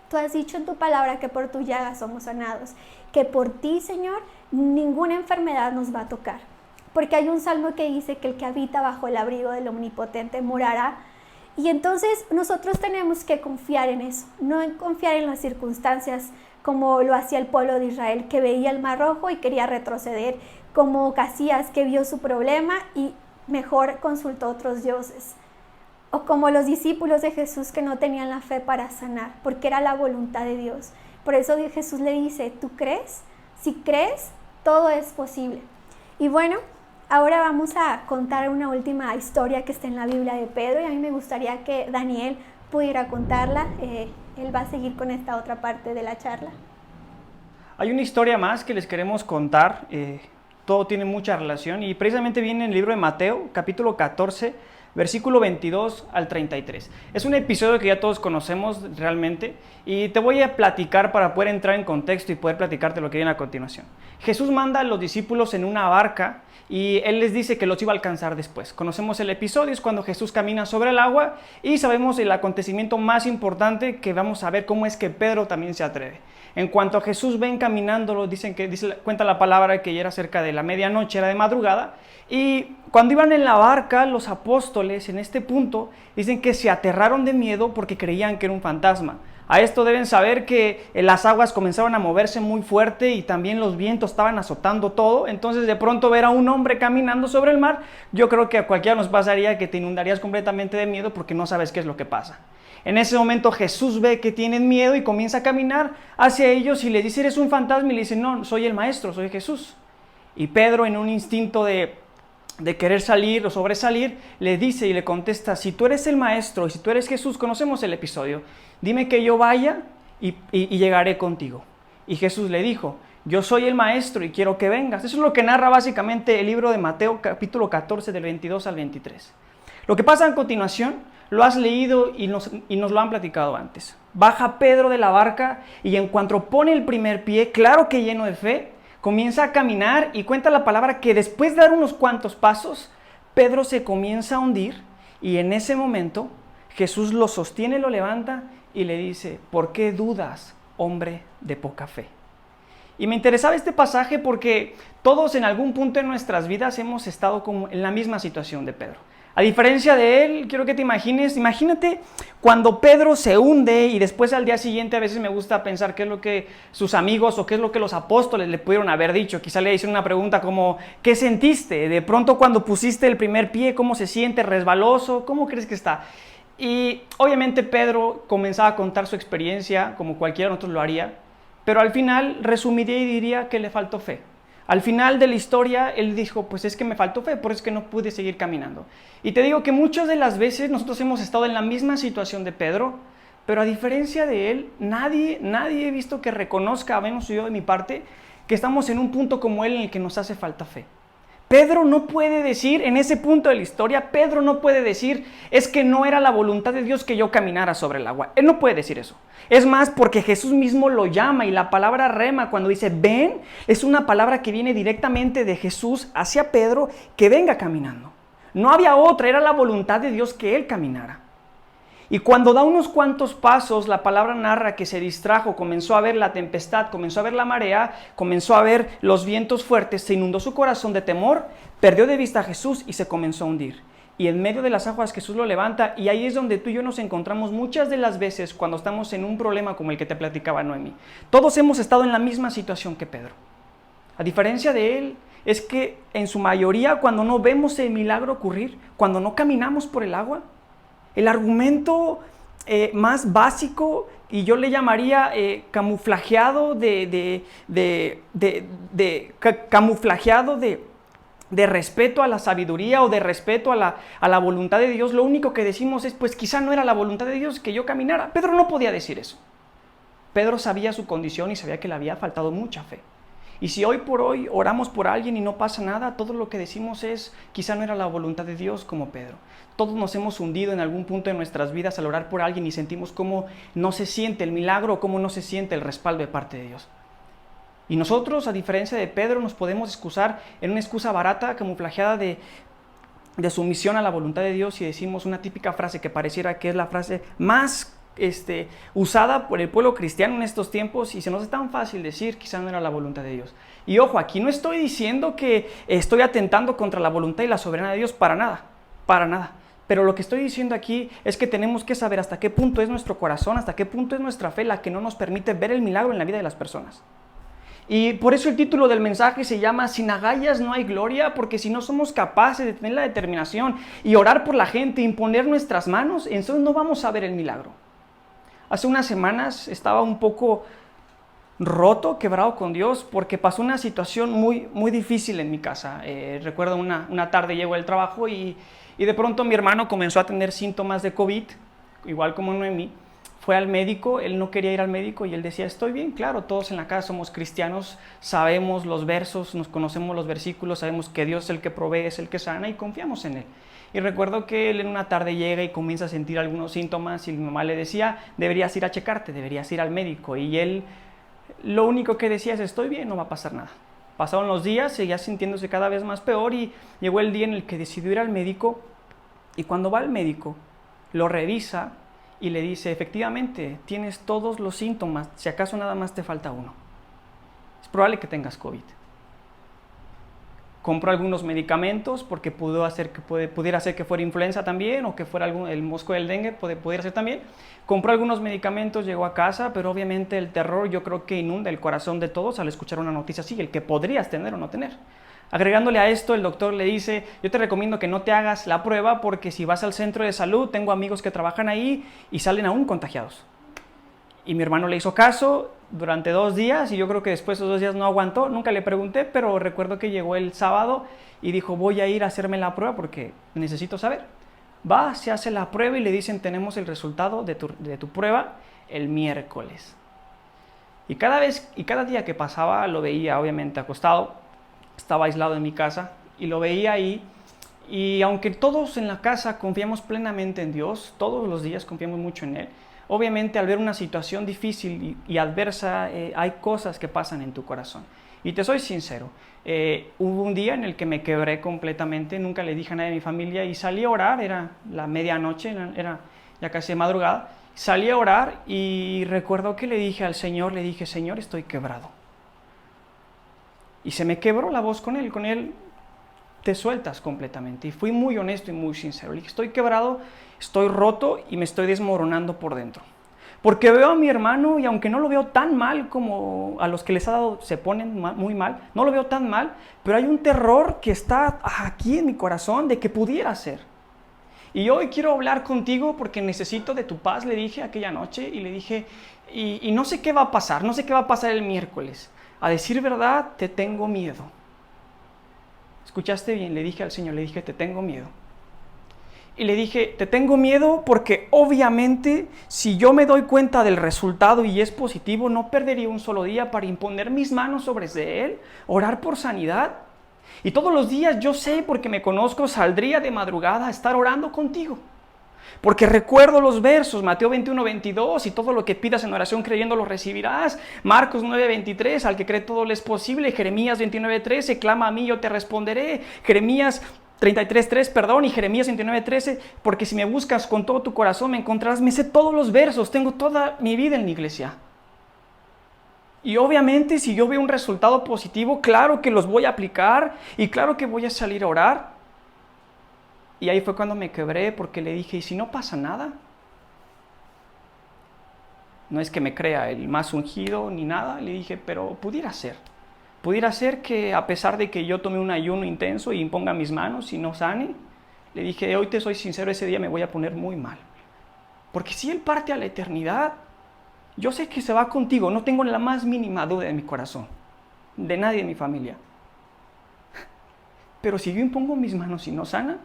tú has dicho en tu palabra que por tu llaga somos sanados, que por ti, Señor, ninguna enfermedad nos va a tocar. Porque hay un salmo que dice que el que habita bajo el abrigo del Omnipotente morará. Y entonces nosotros tenemos que confiar en eso, no en confiar en las circunstancias como lo hacía el pueblo de Israel, que veía el Mar Rojo y quería retroceder, como Ocasías, que vio su problema y mejor consultó a otros dioses, o como los discípulos de Jesús que no tenían la fe para sanar, porque era la voluntad de Dios. Por eso Jesús le dice, ¿tú crees? Si crees, todo es posible. Y bueno, ahora vamos a contar una última historia que está en la Biblia de Pedro y a mí me gustaría que Daniel pudiera contarla. Él va a seguir con esta otra parte de la charla. Hay una historia más que les queremos contar, todo tiene mucha relación y precisamente viene en el libro de Mateo, capítulo 14, versículo 22 al 33. Es un episodio que ya todos conocemos realmente y te voy a platicar para poder entrar en contexto y poder platicarte lo que viene a continuación. Jesús manda a los discípulos en una barca y Él les dice que los iba a alcanzar después. Conocemos el episodio, es cuando Jesús camina sobre el agua y sabemos el acontecimiento más importante que vamos a ver cómo es que Pedro también se atreve. En cuanto a Jesús ven caminándolo, cuenta la palabra que ya era cerca de la medianoche, era de madrugada, y cuando iban en la barca, los apóstoles en este punto dicen que se aterraron de miedo porque creían que era un fantasma. A esto deben saber que las aguas comenzaron a moverse muy fuerte y también los vientos estaban azotando todo. Entonces de pronto ver a un hombre caminando sobre el mar, yo creo que a cualquiera nos pasaría que te inundarías completamente de miedo porque no sabes qué es lo que pasa. En ese momento Jesús ve que tienen miedo y comienza a caminar hacia ellos y les dice: ¿eres un fantasma? Y le dice: no, soy el maestro, soy Jesús. Y Pedro, en un instinto de querer salir o sobresalir, le dice y le contesta: si tú eres el maestro y si tú eres Jesús, conocemos el episodio, dime que yo vaya y llegaré contigo. Y Jesús le dijo: yo soy el maestro y quiero que vengas. Eso es lo que narra básicamente el libro de Mateo, capítulo 14, del 22 al 23. Lo que pasa a continuación lo has leído y nos lo han platicado antes. Baja Pedro de la barca y en cuanto pone el primer pie, claro que lleno de fe, comienza a caminar y cuenta la palabra que después de dar unos cuantos pasos, Pedro se comienza a hundir y en ese momento Jesús lo sostiene, lo levanta y le dice: ¿por qué dudas, hombre de poca fe? Y me interesaba este pasaje porque todos en algún punto de nuestras vidas hemos estado como en la misma situación de Pedro. A diferencia de él, quiero que te imagínate cuando Pedro se hunde y después al día siguiente a veces me gusta pensar qué es lo que sus amigos o qué es lo que los apóstoles le pudieron haber dicho. Quizá le hicieron una pregunta como: ¿qué sentiste? De pronto cuando pusiste el primer pie, ¿cómo se siente? ¿Resbaloso? ¿Cómo crees que está? Y obviamente Pedro comenzaba a contar su experiencia como cualquiera de nosotros lo haría, pero al final resumiría y diría que le faltó fe. Al final de la historia, él dijo: pues es que me faltó fe, por eso es que no pude seguir caminando. Y te digo que muchas de las veces nosotros hemos estado en la misma situación de Pedro, pero a diferencia de él, nadie he visto que reconozca, a menos yo de mi parte, que estamos en un punto como él en el que nos hace falta fe. Pedro no puede decir, en ese punto de la historia, Pedro no puede decir: es que no era la voluntad de Dios que yo caminara sobre el agua. Él no puede decir eso. Es más, porque Jesús mismo lo llama y la palabra rema, cuando dice ven, es una palabra que viene directamente de Jesús hacia Pedro, que venga caminando. No había otra, era la voluntad de Dios que él caminara. Y cuando da unos cuantos pasos, la palabra narra que se distrajo, comenzó a ver la tempestad, comenzó a ver la marea, comenzó a ver los vientos fuertes, se inundó su corazón de temor, perdió de vista a Jesús y se comenzó a hundir. Y en medio de las aguas Jesús lo levanta y ahí es donde tú y yo nos encontramos muchas de las veces cuando estamos en un problema como el que te platicaba Noemí. Todos hemos estado en la misma situación que Pedro. A diferencia de él, es que en su mayoría cuando no vemos el milagro ocurrir, cuando no caminamos por el agua, el argumento más básico, y yo le llamaría camuflajeado camuflajeado de respeto a la sabiduría o de respeto a la voluntad de Dios, lo único que decimos es: pues quizá no era la voluntad de Dios que yo caminara. Pedro no podía decir eso. Pedro sabía su condición y sabía que le había faltado mucha fe. Y si hoy por hoy oramos por alguien y no pasa nada, todo lo que decimos es: quizá no era la voluntad de Dios, como Pedro. Todos nos hemos hundido en algún punto de nuestras vidas al orar por alguien y sentimos cómo no se siente el milagro o cómo no se siente el respaldo de parte de Dios. Y nosotros, a diferencia de Pedro, nos podemos excusar en una excusa barata, camuflajeada de sumisión a la voluntad de Dios, y decimos una típica frase que pareciera que es la frase más usada por el pueblo cristiano en estos tiempos, y se nos es tan fácil decir: quizá no era la voluntad de Dios. Y ojo, aquí no estoy diciendo que estoy atentando contra la voluntad y la soberanía de Dios, para nada. Pero lo que estoy diciendo aquí es que tenemos que saber hasta qué punto es nuestro corazón, hasta qué punto es nuestra fe la que no nos permite ver el milagro en la vida de las personas. Y por eso el título del mensaje se llama: sin agallas no hay gloria, porque si no somos capaces de tener la determinación y orar por la gente, imponer nuestras manos, entonces no vamos a ver el milagro. Hace unas semanas estaba un poco roto, quebrado con Dios, porque pasó una situación muy difícil en mi casa. Recuerdo una tarde llego del trabajo y de pronto mi hermano comenzó a tener síntomas de COVID, igual como Noemí. fue al médico, él no quería ir al médico y él decía, estoy bien, claro, todos en la casa somos cristianos, sabemos los versos, nos conocemos los versículos, sabemos que Dios es el que provee, es el que sana y confiamos en Él. Y recuerdo que él en una tarde llega y comienza a sentir algunos síntomas y mi mamá le decía, deberías ir a checarte, deberías ir al médico. Y él lo único que decía es, estoy bien, no va a pasar nada. Pasaron los días, seguía sintiéndose cada vez más peor y llegó el día en el que decidió ir al médico. Y cuando va al médico, lo revisa y le dice, efectivamente, tienes todos los síntomas, si acaso nada más te falta uno. Es probable que tengas COVID. Compró algunos medicamentos porque pudiera ser que fuera influenza también o que fuera el mosco del dengue, pudiera ser también. Compró algunos medicamentos, llegó a casa, pero obviamente el terror yo creo que inunda el corazón de todos al escuchar una noticia así, el que podrías tener o no tener. Agregándole a esto, el doctor le dice, yo te recomiendo que no te hagas la prueba porque si vas al centro de salud, tengo amigos que trabajan ahí y salen aún contagiados. Y mi hermano le hizo caso durante 2 días y yo creo que después de esos 2 días no aguantó, nunca le pregunté, pero recuerdo que llegó el sábado y dijo, voy a ir a hacerme la prueba porque necesito saber. Va, se hace la prueba y le dicen, tenemos el resultado de tu prueba el miércoles. Y cada día que pasaba lo veía obviamente acostado, estaba aislado en mi casa y lo veía ahí. Y aunque todos en la casa confiamos plenamente en Dios, todos los días confiamos mucho en Él, obviamente al ver una situación difícil y adversa, hay cosas que pasan en tu corazón. Y te soy sincero, hubo un día en el que me quebré completamente, nunca le dije a nadie de mi familia y salí a orar, era la medianoche, era ya casi madrugada, salí a orar y recuerdo que le dije al Señor, Señor, estoy quebrado. Y se me quebró la voz con Él te sueltas completamente. Y fui muy honesto y muy sincero. Le dije, estoy quebrado, estoy roto y me estoy desmoronando por dentro. Porque veo a mi hermano y aunque no lo veo tan mal como a los que les ha dado, se ponen muy mal, no lo veo tan mal, pero hay un terror que está aquí en mi corazón de que pudiera ser. Y hoy quiero hablar contigo porque necesito de tu paz, le dije aquella noche y le dije, y no sé qué va a pasar, no sé qué va a pasar el miércoles. A decir verdad, te tengo miedo. ¿Escuchaste bien? Le dije al Señor, te tengo miedo. Y le dije, te tengo miedo porque obviamente si yo me doy cuenta del resultado y es positivo, no perdería un solo día para imponer mis manos sobre Él, orar por sanidad. Y todos los días yo sé, porque me conozco, saldría de madrugada a estar orando contigo. Porque recuerdo los versos, Mateo 21:22, y todo lo que pidas en oración creyendo lo recibirás. Marcos 9:23, al que cree todo le es posible. Jeremías 29:13, clama a mí, yo te responderé. Jeremías 33:3, y Jeremías 29:13, porque si me buscas con todo tu corazón me encontrarás. Me sé todos los versos, tengo toda mi vida en la iglesia. Y obviamente si yo veo un resultado positivo, claro que los voy a aplicar y claro que voy a salir a orar. Y ahí fue cuando me quebré porque le dije, ¿y si no pasa nada? No es que me crea el más ungido ni nada, le dije, pero pudiera ser. Pudiera ser que a pesar de que yo tome un ayuno intenso y imponga mis manos y no sane, le dije, hoy te soy sincero, ese día me voy a poner muy mal. Porque si Él parte a la eternidad, yo sé que se va contigo, no tengo la más mínima duda en mi corazón, de nadie de mi familia. Pero si yo impongo mis manos y no sana,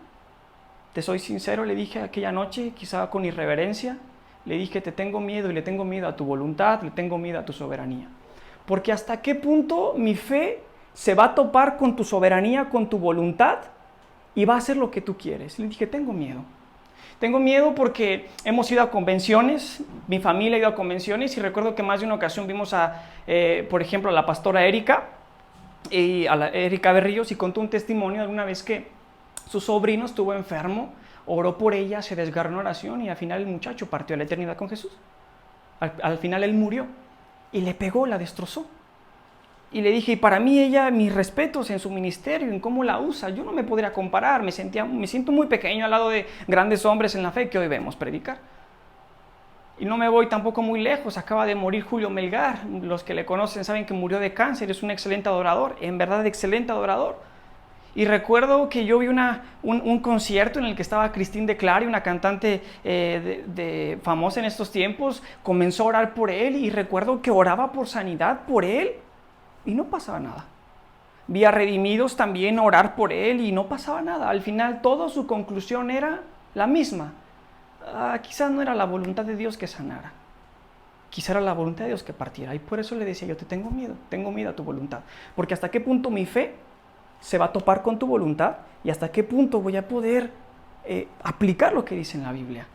te soy sincero, le dije aquella noche, quizá con irreverencia, le dije, te tengo miedo y le tengo miedo a tu voluntad, le tengo miedo a tu soberanía. Porque hasta qué punto mi fe se va a topar con tu soberanía, con tu voluntad y va a hacer lo que tú quieres. Le dije, tengo miedo. Tengo miedo porque hemos ido a convenciones, mi familia ha ido a convenciones y recuerdo que más de una ocasión vimos por ejemplo, a la pastora Erika Berríos y contó un testimonio alguna vez que su sobrino estuvo enfermo, oró por ella, se desgarró en oración y al final el muchacho partió a la eternidad con Jesús. Al final él murió y le pegó, la destrozó. Y le dije, y para mí ella, mis respetos en su ministerio, en cómo la usa, yo no me podría comparar, me siento muy pequeño al lado de grandes hombres en la fe que hoy vemos predicar. Y no me voy tampoco muy lejos, acaba de morir Julio Melgar, los que le conocen saben que murió de cáncer, es un excelente adorador, en verdad excelente adorador. Y recuerdo que yo vi un concierto en el que estaba Christine de Clary, una cantante famosa en estos tiempos, comenzó a orar por él y recuerdo que oraba por sanidad por él y no pasaba nada. Vi a redimidos también orar por él y no pasaba nada. Al final toda su conclusión era la misma. Quizás no era la voluntad de Dios que sanara. quizá era la voluntad de Dios que partiera. Y por eso le decía yo, te tengo miedo a tu voluntad. Porque hasta qué punto mi fe se va a topar con tu voluntad y hasta qué punto voy a poder aplicar lo que dice en la Biblia.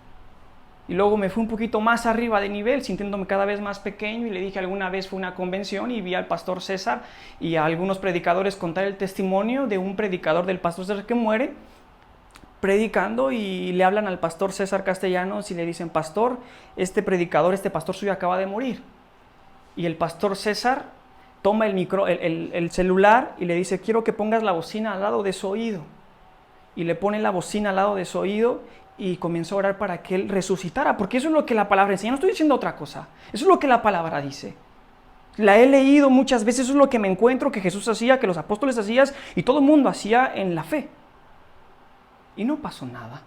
Y luego me fui un poquito más arriba de nivel, sintiéndome cada vez más pequeño, y le dije, alguna vez fue una convención y vi al pastor César y a algunos predicadores contar el testimonio de un predicador del pastor César que muere, predicando, y le hablan al pastor César Castellanos y le dicen, pastor, este pastor suyo acaba de morir. Y el pastor César toma el celular y le dice, quiero que pongas la bocina al lado de su oído. Y le pone la bocina al lado de su oído y comenzó a orar para que él resucitara, porque eso es lo que la palabra enseña, no estoy diciendo otra cosa, eso es lo que la palabra dice. La he leído muchas veces, eso es lo que me encuentro que Jesús hacía, que los apóstoles hacían y todo el mundo hacía en la fe. Y no pasó nada,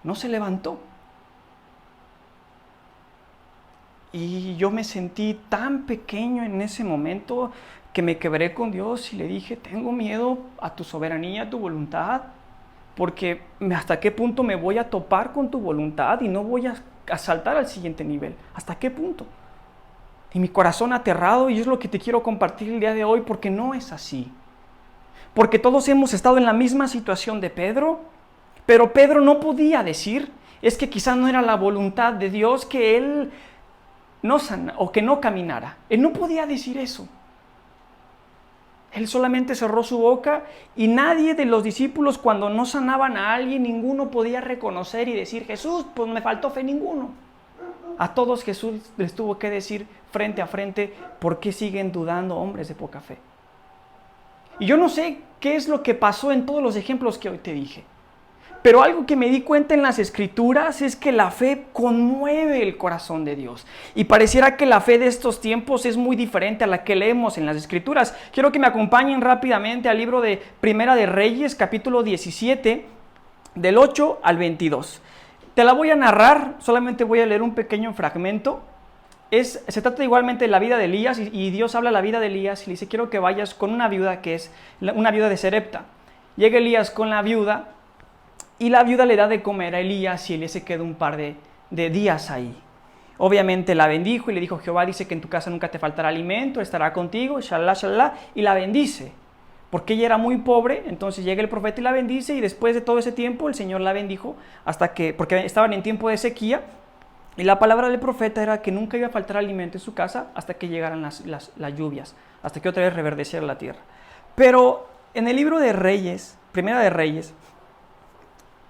no se levantó. Y yo me sentí tan pequeño en ese momento que me quebré con Dios y le dije, tengo miedo a tu soberanía, a tu voluntad, porque hasta qué punto me voy a topar con tu voluntad y no voy a saltar al siguiente nivel. ¿Hasta qué punto? Y mi corazón aterrado, y es lo que te quiero compartir el día de hoy, porque no es así. Porque todos hemos estado en la misma situación de Pedro, pero Pedro no podía decir, es que quizás no era la voluntad de Dios que él no sanara o que no caminara. Él no podía decir eso. Él solamente cerró su boca y nadie de los discípulos, cuando no sanaban a alguien, ninguno podía reconocer y decir, Jesús, pues me faltó fe, ninguno. A todos Jesús les tuvo que decir frente a frente, ¿por qué siguen dudando, hombres de poca fe? Y yo no sé qué es lo que pasó en todos los ejemplos que hoy te dije, pero algo que me di cuenta en las Escrituras es que la fe conmueve el corazón de Dios. Y pareciera que la fe de estos tiempos es muy diferente a la que leemos en las Escrituras. Quiero que me acompañen rápidamente al libro de Primera de Reyes, capítulo 17, del 8 al 22. Te la voy a narrar, solamente voy a leer un pequeño fragmento. Se trata igualmente de la vida de Elías, y Dios habla de la vida de Elías y le dice, quiero que vayas con una viuda que es una viuda de Sarepta. Llega Elías con la viuda, y la viuda le da de comer a Elías y Elías se queda un par de días ahí. Obviamente la bendijo y le dijo, Jehová dice que en tu casa nunca te faltará alimento, estará contigo, shalala, shalala, y la bendice. Porque ella era muy pobre, entonces llega el profeta y la bendice, y después de todo ese tiempo el Señor la bendijo, porque estaban en tiempo de sequía, y la palabra del profeta era que nunca iba a faltar alimento en su casa hasta que llegaran las lluvias, hasta que otra vez reverdeciera la tierra. Pero en el libro de Reyes, Primera de Reyes,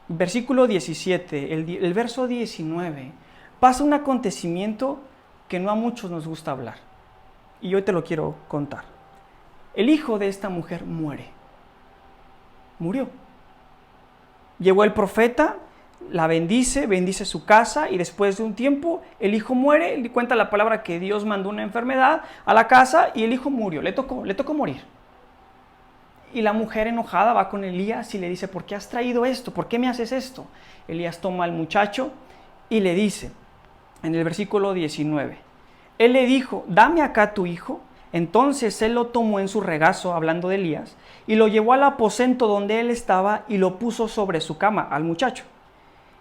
versículo 17, el verso 19, pasa un acontecimiento que no a muchos nos gusta hablar. Y hoy te lo quiero contar. El hijo de esta mujer murió. Llegó el profeta, la bendice su casa, y después de un tiempo el hijo muere. Él cuenta la palabra que Dios mandó una enfermedad a la casa y el hijo murió, le tocó morir. Y la mujer enojada va con Elías y le dice, ¿por qué has traído esto? ¿Por qué me haces esto? Elías toma al muchacho y le dice, en el versículo 19, él le dijo, dame acá tu hijo. Entonces él lo tomó en su regazo, hablando de Elías, y lo llevó al aposento donde él estaba y lo puso sobre su cama, al muchacho.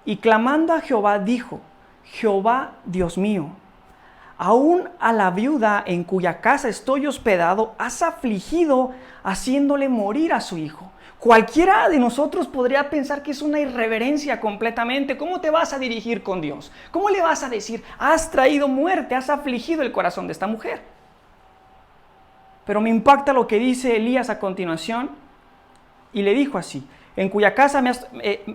Y clamando a Jehová dijo, Jehová, Dios mío, aún a la viuda en cuya casa estoy hospedado, has afligido haciéndole morir a su hijo. Cualquiera de nosotros podría pensar que es una irreverencia completamente. ¿Cómo te vas a dirigir con Dios? ¿Cómo le vas a decir, has traído muerte, has afligido el corazón de esta mujer? Pero me impacta lo que dice Elías a continuación, y le dijo así, en cuya casa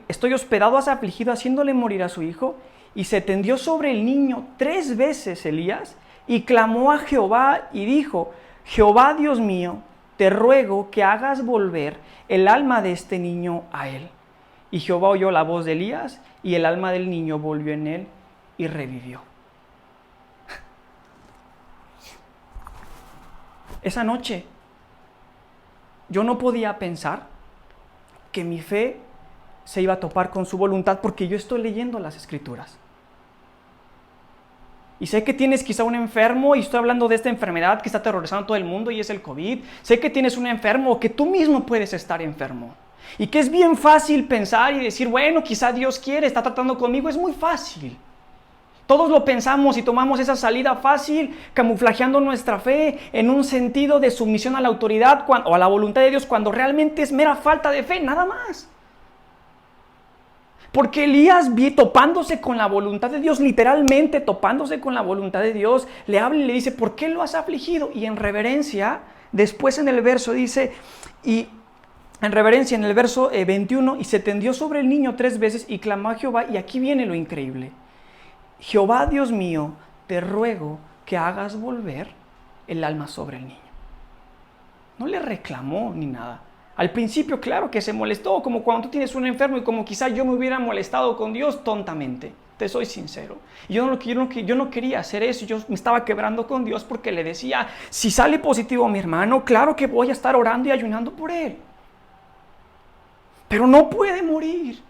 estoy hospedado, has afligido haciéndole morir a su hijo. Y se tendió sobre el niño 3 veces Elías, y clamó a Jehová y dijo, Jehová Dios mío, te ruego que hagas volver el alma de este niño a él. Y Jehová oyó la voz de Elías, y el alma del niño volvió en él y revivió. Esa noche yo no podía pensar que mi fe se iba a topar con su voluntad, porque yo estoy leyendo las Escrituras. Y sé que tienes quizá un enfermo, y estoy hablando de esta enfermedad que está aterrorizando a todo el mundo, y es el COVID. Sé que tienes un enfermo, o que tú mismo puedes estar enfermo. Y que es bien fácil pensar y decir, bueno, quizá Dios quiere, está tratando conmigo. Es muy fácil. Todos lo pensamos y tomamos esa salida fácil, camuflajeando nuestra fe en un sentido de sumisión a la autoridad o a la voluntad de Dios, cuando realmente es mera falta de fe, nada más. Porque Elías, topándose con la voluntad de Dios, literalmente topándose con la voluntad de Dios, le habla y le dice, ¿por qué lo has afligido? Y en reverencia, después en el verso dice, en el verso 21, y se tendió sobre el niño 3 veces y clamó a Jehová, y aquí viene lo increíble. Jehová, Dios mío, te ruego que hagas volver el alma sobre el niño. No le reclamó ni nada. Al principio, claro que se molestó, como cuando tú tienes un enfermo y como quizá yo me hubiera molestado con Dios tontamente. Te soy sincero. Yo no quería hacer eso. Yo me estaba quebrando con Dios porque le decía, si sale positivo mi hermano, claro que voy a estar orando y ayunando por él. Pero no puede morir.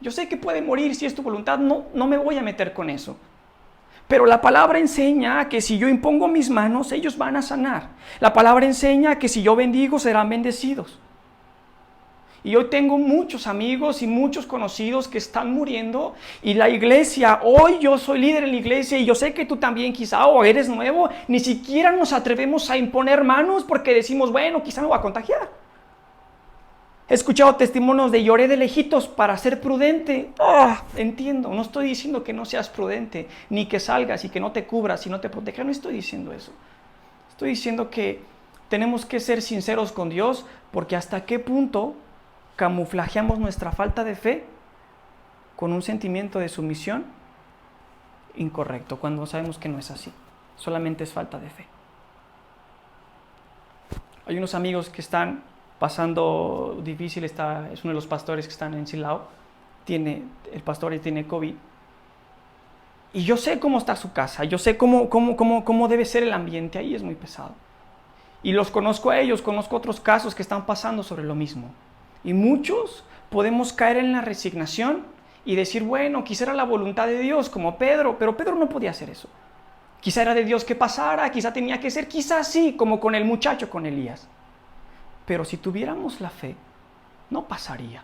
Yo sé que puede morir si es tu voluntad, no me voy a meter con eso. Pero la palabra enseña que si yo impongo mis manos, ellos van a sanar. La palabra enseña que si yo bendigo, serán bendecidos. Y hoy tengo muchos amigos y muchos conocidos que están muriendo. Y la iglesia, hoy yo soy líder en la iglesia y yo sé que tú también quizá o eres nuevo, ni siquiera nos atrevemos a imponer manos porque decimos, bueno, quizá me voy a contagiar. He escuchado testimonios de lloré de lejitos para ser prudente. Entiendo, no estoy diciendo que no seas prudente, ni que salgas y que no te cubras y no te protejas, no estoy diciendo eso. Estoy diciendo que tenemos que ser sinceros con Dios, porque hasta qué punto camuflajeamos nuestra falta de fe con un sentimiento de sumisión incorrecto, cuando sabemos que no es así, solamente es falta de fe. Hay unos amigos que están pasando difícil, es uno de los pastores que están en Silao, el pastor tiene COVID, y yo sé cómo está su casa, yo sé cómo debe ser el ambiente ahí, es muy pesado, y los conozco a ellos, conozco otros casos que están pasando sobre lo mismo, y muchos podemos caer en la resignación y decir, bueno, quizá era la voluntad de Dios, como Pedro, pero Pedro no podía hacer eso, quizá era de Dios que pasara, quizá tenía que ser, quizá sí, como con el muchacho, con Elías. Pero si tuviéramos la fe, no pasaría.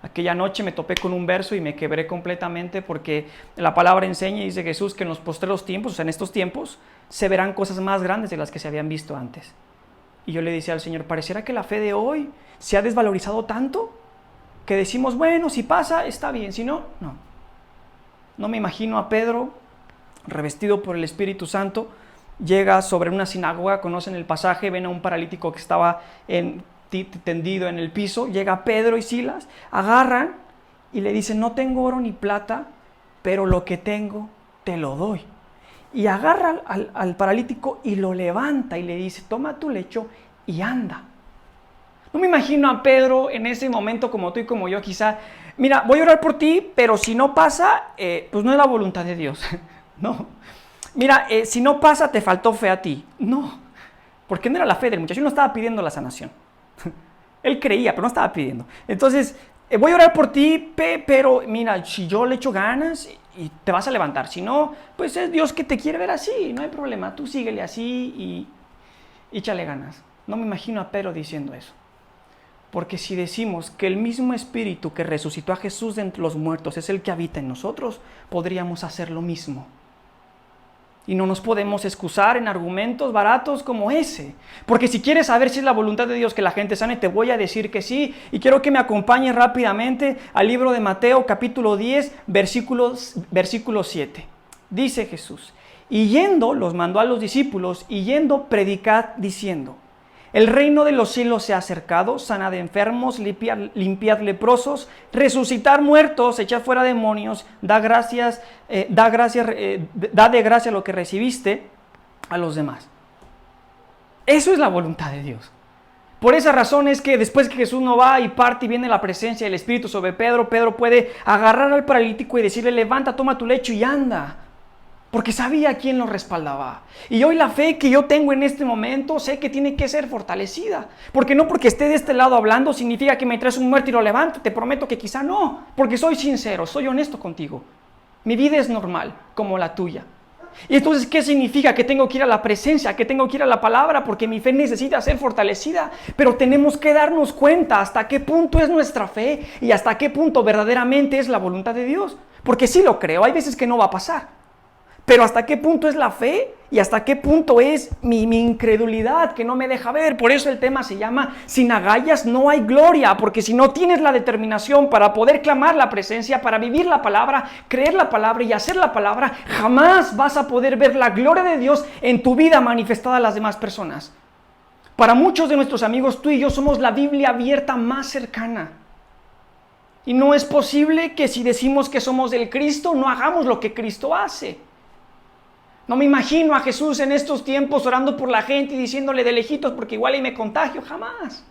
Aquella noche me topé con un verso y me quebré completamente porque la palabra enseña y dice Jesús que en los postreros tiempos, o sea, en estos tiempos, se verán cosas más grandes de las que se habían visto antes. Y yo le decía al Señor, pareciera que la fe de hoy se ha desvalorizado tanto que decimos, bueno, si pasa, está bien, si no, no. No me imagino a Pedro, revestido por el Espíritu Santo, llega sobre una sinagoga, conocen el pasaje, ven a un paralítico que estaba tendido en el piso, llega Pedro y Silas, agarran y le dicen, no tengo oro ni plata, pero lo que tengo te lo doy. Y agarra al paralítico y lo levanta y le dice, toma tu lecho y anda. No me imagino a Pedro en ese momento como tú y como yo, quizá, mira, voy a orar por ti, pero si no pasa, pues no es la voluntad de Dios, no. Mira, si no pasa, te faltó fe a ti. No, porque no era la fe del muchacho, no estaba pidiendo la sanación. Él creía, pero no estaba pidiendo. Entonces, voy a orar por ti, pero mira, si yo le echo ganas y te vas a levantar. Si no, pues es Dios que te quiere ver así, no hay problema. Tú síguele así y échale ganas. No me imagino a Pedro diciendo eso. Porque si decimos que el mismo Espíritu que resucitó a Jesús de entre los muertos es el que habita en nosotros, podríamos hacer lo mismo. Y no nos podemos excusar en argumentos baratos como ese. Porque si quieres saber si es la voluntad de Dios que la gente sane, te voy a decir que sí. Y quiero que me acompañes rápidamente al libro de Mateo, capítulo 10, versículo 7. Dice Jesús, y yendo, los mandó a los discípulos, y yendo, predicad diciendo, el reino de los cielos se ha acercado, sanad enfermos, limpiad leprosos, resucitar muertos, echad fuera demonios, da de gracia lo que recibiste a los demás. Eso es la voluntad de Dios. Por esa razón es que después que Jesús no va y parte y viene la presencia del Espíritu sobre Pedro, Pedro puede agarrar al paralítico y decirle, levanta, toma tu lecho y anda. Porque sabía quién lo respaldaba. Y hoy la fe que yo tengo en este momento, sé que tiene que ser fortalecida. Porque no porque esté de este lado hablando, significa que me traes un muerto y lo levanto. Te prometo que quizá no. Porque soy sincero, soy honesto contigo. Mi vida es normal, como la tuya. Y entonces, ¿qué significa? Que tengo que ir a la presencia, que tengo que ir a la palabra, porque mi fe necesita ser fortalecida. Pero tenemos que darnos cuenta hasta qué punto es nuestra fe y hasta qué punto verdaderamente es la voluntad de Dios. Porque sí lo creo, hay veces que no va a pasar. Pero ¿hasta qué punto es la fe? Y ¿hasta qué punto es mi incredulidad que no me deja ver? Por eso el tema se llama sin agallas no hay gloria, porque si no tienes la determinación para poder clamar la presencia, para vivir la palabra, creer la palabra y hacer la palabra, jamás vas a poder ver la gloria de Dios en tu vida manifestada a las demás personas. Para muchos de nuestros amigos, tú y yo somos la Biblia abierta más cercana. Y no es posible que si decimos que somos del Cristo, no hagamos lo que Cristo hace. No me imagino a Jesús en estos tiempos orando por la gente y diciéndole de lejitos porque igual y me contagio, jamás.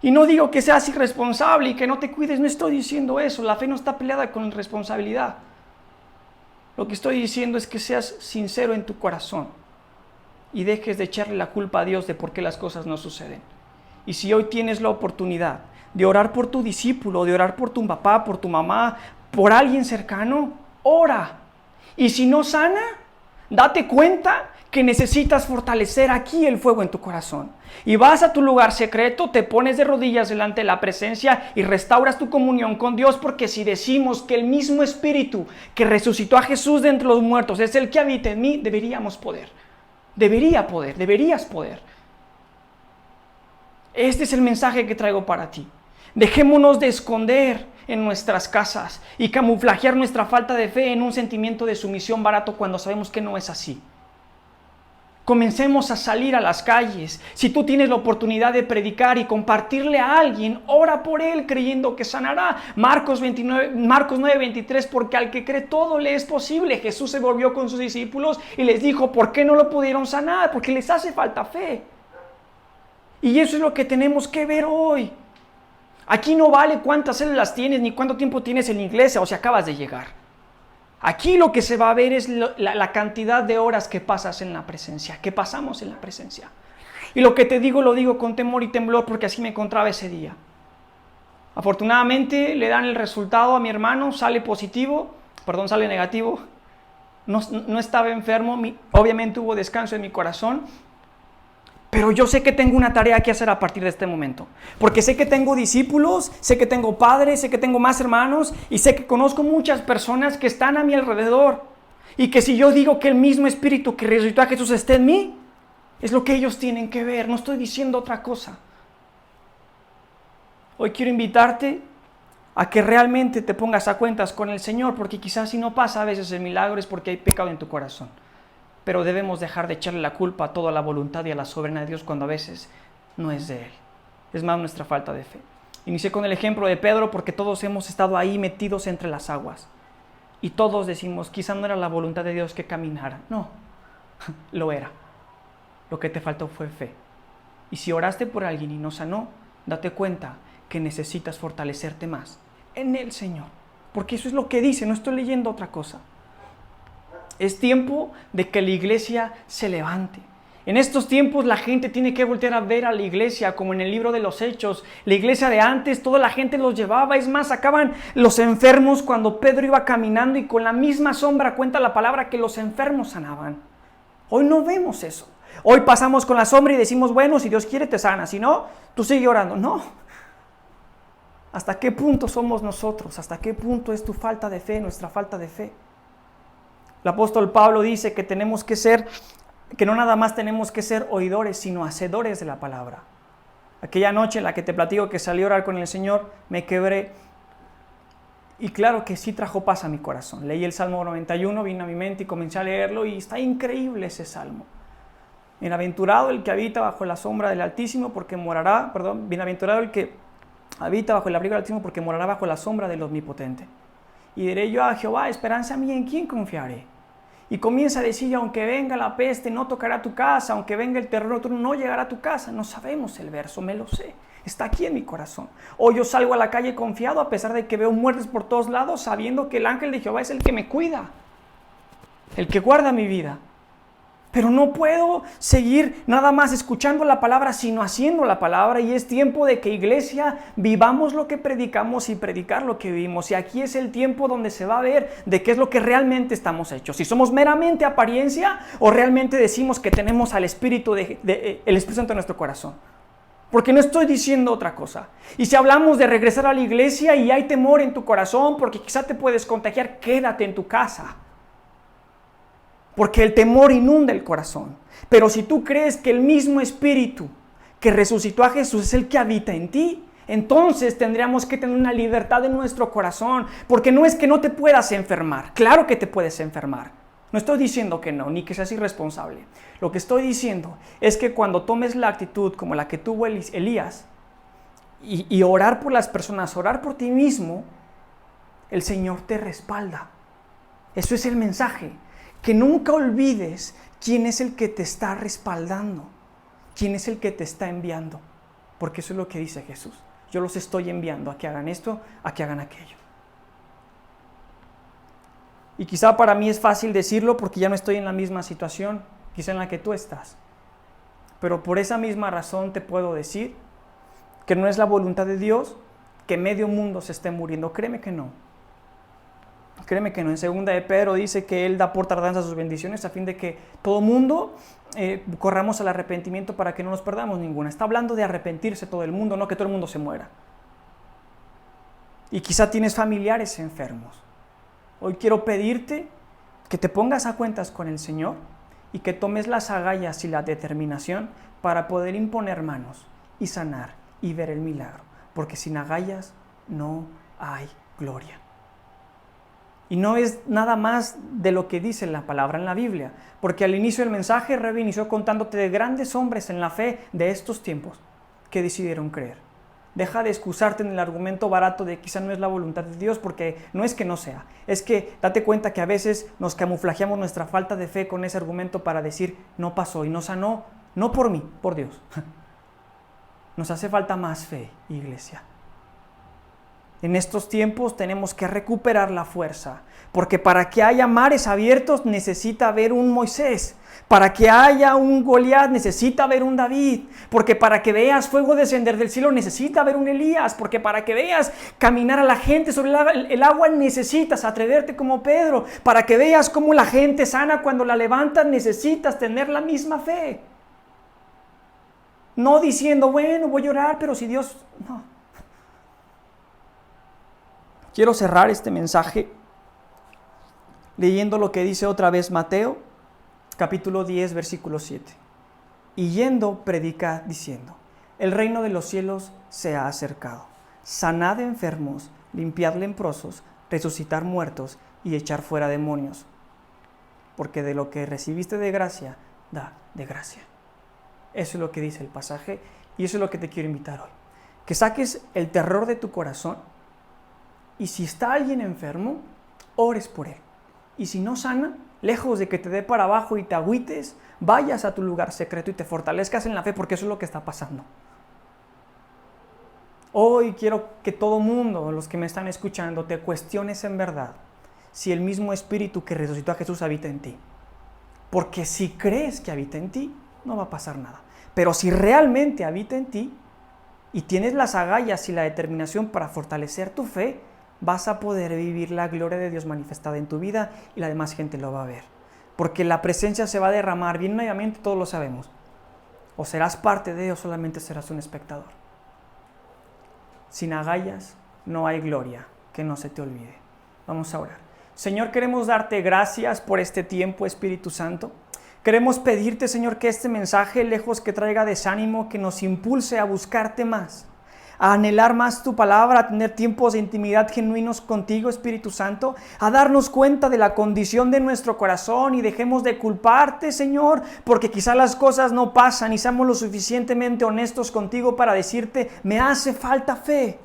Y no digo que seas irresponsable y que no te cuides, no estoy diciendo eso. La fe no está peleada con irresponsabilidad. Lo que estoy diciendo es que seas sincero en tu corazón y dejes de echarle la culpa a Dios de por qué las cosas no suceden. Y si hoy tienes la oportunidad de orar por tu discípulo, de orar por tu papá, por tu mamá, por alguien cercano, ora. Y si no sana, date cuenta que necesitas fortalecer aquí el fuego en tu corazón. Y vas a tu lugar secreto, te pones de rodillas delante de la presencia y restauras tu comunión con Dios, porque si decimos que el mismo Espíritu que resucitó a Jesús de entre los muertos es el que habita en mí, deberías poder. Este es el mensaje que traigo para ti. Dejémonos de esconder en nuestras casas y camuflajear nuestra falta de fe en un sentimiento de sumisión barato cuando sabemos que no es así. Comencemos a salir a las calles. Si tú tienes la oportunidad de predicar y compartirle a alguien, ora por él creyendo que sanará. Marcos 9:23, porque al que cree todo le es posible. Jesús se volvió con sus discípulos y les dijo, ¿por qué no lo pudieron sanar? Porque les hace falta fe. Y eso es lo que tenemos que ver hoy. Aquí no vale cuántas células tienes ni cuánto tiempo tienes en la iglesia o si acabas de llegar. Aquí lo que se va a ver es la cantidad de horas que pasas en la presencia, que pasamos en la presencia. Y lo que te digo, lo digo con temor y temblor porque así me encontraba ese día. Afortunadamente le dan el resultado a mi hermano, sale negativo. No estaba enfermo, obviamente hubo descanso en mi corazón. Pero yo sé que tengo una tarea que hacer a partir de este momento. Porque sé que tengo discípulos, sé que tengo padres, sé que tengo más hermanos y sé que conozco muchas personas que están a mi alrededor. Y que si yo digo que el mismo Espíritu que resucitó a Jesús está en mí, es lo que ellos tienen que ver. No estoy diciendo otra cosa. Hoy quiero invitarte a que realmente te pongas a cuentas con el Señor, porque quizás si no pasa a veces el milagro es porque hay pecado en tu corazón. Pero debemos dejar de echarle la culpa a toda la voluntad y a la soberanía de Dios cuando a veces no es de Él. Es más nuestra falta de fe. Inicié con el ejemplo de Pedro porque todos hemos estado ahí metidos entre las aguas. Y todos decimos, quizá no era la voluntad de Dios que caminara. No, lo era. Lo que te faltó fue fe. Y si oraste por alguien y no sanó, date cuenta que necesitas fortalecerte más en el Señor. Porque eso es lo que dice, no estoy leyendo otra cosa. Es tiempo de que la iglesia se levante. En estos tiempos la gente tiene que voltear a ver a la iglesia como en el libro de los Hechos. La iglesia de antes, toda la gente los llevaba. Es más, sacaban los enfermos cuando Pedro iba caminando y con la misma sombra cuenta la palabra que los enfermos sanaban. Hoy no vemos eso. Hoy pasamos con la sombra y decimos, bueno, si Dios quiere te sana. Si no, tú sigue orando. No. ¿Hasta qué punto somos nosotros? ¿Hasta qué punto es tu falta de fe, nuestra falta de fe? El apóstol Pablo dice que no nada más tenemos que ser oidores, sino hacedores de la palabra. Aquella noche en la que te platico que salí a orar con el Señor, me quebré. Y claro que sí trajo paz a mi corazón. Leí el Salmo 91, vino a mi mente y comencé a leerlo y está increíble ese Salmo. Bienaventurado el que habita bajo la sombra del Altísimo, bienaventurado el que habita bajo el abrigo del Altísimo, porque morará bajo la sombra del Omnipotente. Y diré yo a Jehová, esperanza mía, ¿en quién confiaré? Y comienza a decir, aunque venga la peste, no tocará tu casa, aunque venga el terror nocturno, no llegará a tu casa. No sabemos el verso, me lo sé. Está aquí en mi corazón. O yo salgo a la calle confiado, a pesar de que veo muertes por todos lados, sabiendo que el ángel de Jehová es el que me cuida, el que guarda mi vida. Pero no puedo seguir nada más escuchando la palabra, sino haciendo la palabra. Y es tiempo de que, iglesia, vivamos lo que predicamos y predicar lo que vivimos. Y aquí es el tiempo donde se va a ver de qué es lo que realmente estamos hechos. Si somos meramente apariencia o realmente decimos que tenemos al Espíritu el Espíritu Santo en nuestro corazón. porque no estoy diciendo otra cosa. Y si hablamos de regresar a la iglesia y hay temor en tu corazón porque quizá te puedes contagiar, quédate en tu casa. Porque el temor inunda el corazón. Pero si tú crees que el mismo Espíritu que resucitó a Jesús es el que habita en ti, entonces tendríamos que tener una libertad en nuestro corazón. Porque no es que no te puedas enfermar. Claro que te puedes enfermar. No estoy diciendo que no, ni que seas irresponsable. Lo que estoy diciendo es que cuando tomes la actitud como la que tuvo Elías y orar por las personas, orar por ti mismo, el Señor te respalda. Eso es el mensaje. Que nunca olvides quién es el que te está respaldando, quién es el que te está enviando. Porque eso es lo que dice Jesús. Yo los estoy enviando a que hagan esto, a que hagan aquello. Y quizá para mí es fácil decirlo porque ya no estoy en la misma situación, quizá en la que tú estás. Pero por esa misma razón te puedo decir que no es la voluntad de Dios que medio mundo se esté muriendo. Créeme que no. Créeme que no. En 2 de Pedro dice que Él da por tardanza sus bendiciones a fin de que todo mundo corramos al arrepentimiento para que no nos perdamos ninguna. Está hablando de arrepentirse todo el mundo, no que todo el mundo se muera. Y quizá tienes familiares enfermos. Hoy quiero pedirte que te pongas a cuentas con el Señor y que tomes las agallas y la determinación para poder imponer manos y sanar y ver el milagro. Porque sin agallas no hay gloria. Y no es nada más de lo que dice la palabra en la Biblia. Porque al inicio del mensaje, Rebe inició contándote de grandes hombres en la fe de estos tiempos que decidieron creer. Deja de excusarte en el argumento barato de quizá no es la voluntad de Dios, porque no es que no sea. Es que date cuenta que a veces nos camuflajeamos nuestra falta de fe con ese argumento para decir no pasó y no sanó, no por mí, por Dios. Nos hace falta más fe, iglesia. En estos tiempos tenemos que recuperar la fuerza, porque para que haya mares abiertos necesita haber un Moisés. Para que haya un Goliat necesita haber un David, porque para que veas fuego descender del cielo necesita haber un Elías, porque para que veas caminar a la gente sobre el agua necesitas atreverte como Pedro, para que veas cómo la gente sana cuando la levantas necesitas tener la misma fe. No diciendo, bueno, voy a orar, pero si Dios... No. Quiero cerrar este mensaje leyendo lo que dice otra vez Mateo, capítulo 10, versículo 7. Y yendo, predica diciendo, el reino de los cielos se ha acercado. Sanad enfermos, limpiad leprosos, resucitar muertos y echar fuera demonios. Porque de lo que recibiste de gracia, da de gracia. Eso es lo que dice el pasaje y eso es lo que te quiero invitar hoy. Que saques el terror de tu corazón y si está alguien enfermo, ores por él. Y si no sana, lejos de que te dé para abajo y te agüites, vayas a tu lugar secreto y te fortalezcas en la fe, porque eso es lo que está pasando. Hoy quiero que todo mundo, los que me están escuchando, te cuestiones en verdad si el mismo Espíritu que resucitó a Jesús habita en ti. Porque si crees que habita en ti, no va a pasar nada. Pero si realmente habita en ti y tienes las agallas y la determinación para fortalecer tu fe, vas a poder vivir la gloria de Dios manifestada en tu vida y la demás gente lo va a ver. Porque la presencia se va a derramar, bien obviamente todos lo sabemos. O serás parte de o solamente serás un espectador. Sin agallas no hay gloria, que no se te olvide. Vamos a orar. Señor, queremos darte gracias por este tiempo, Espíritu Santo. Queremos pedirte, Señor, que este mensaje, lejos que traiga desánimo, que nos impulse a buscarte más, a anhelar más tu palabra, a tener tiempos de intimidad genuinos contigo, Espíritu Santo, a darnos cuenta de la condición de nuestro corazón y dejemos de culparte, Señor, porque quizá las cosas no pasan y seamos lo suficientemente honestos contigo para decirte, me hace falta fe.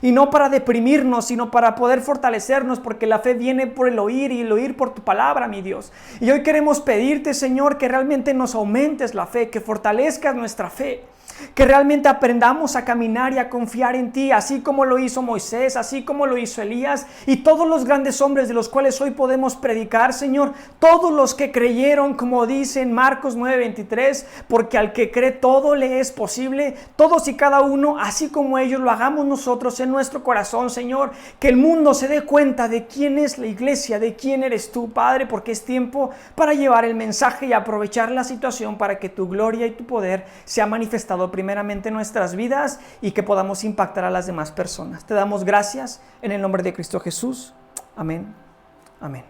Y no para deprimirnos, sino para poder fortalecernos, porque la fe viene por el oír y el oír por tu palabra, mi Dios. Y hoy queremos pedirte, Señor, que realmente nos aumentes la fe, que fortalezcas nuestra fe, que realmente aprendamos a caminar y a confiar en ti, así como lo hizo Moisés, así como lo hizo Elías y todos los grandes hombres de los cuales hoy podemos predicar, Señor, todos los que creyeron, como dice en Marcos 9:23, porque al que cree todo le es posible, todos y cada uno, así como ellos lo hagamos nosotros en nuestro corazón, Señor, que el mundo se dé cuenta de quién es la iglesia, de quién eres tú, Padre, porque es tiempo para llevar el mensaje y aprovechar la situación para que tu gloria y tu poder sea manifestado impactado primeramente nuestras vidas y que podamos impactar a las demás personas. Te damos gracias en el nombre de Cristo Jesús. Amén. Amén.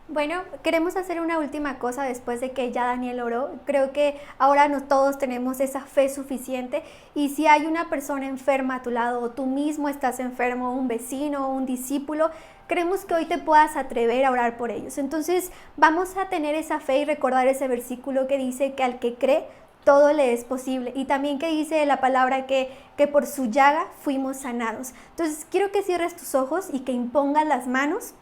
Bueno, queremos hacer una última cosa después de que ya Daniel oró. Creo que ahora todos tenemos esa fe suficiente, y si hay una persona enferma a tu lado o tú mismo estás enfermo, un vecino, un discípulo, queremos que hoy te puedas atrever a orar por ellos. Entonces vamos a tener esa fe y recordar ese versículo que dice que al que cree, todo le es posible, y también que dice la palabra que por su llaga fuimos sanados. Entonces quiero que cierres tus ojos y que impongas las manos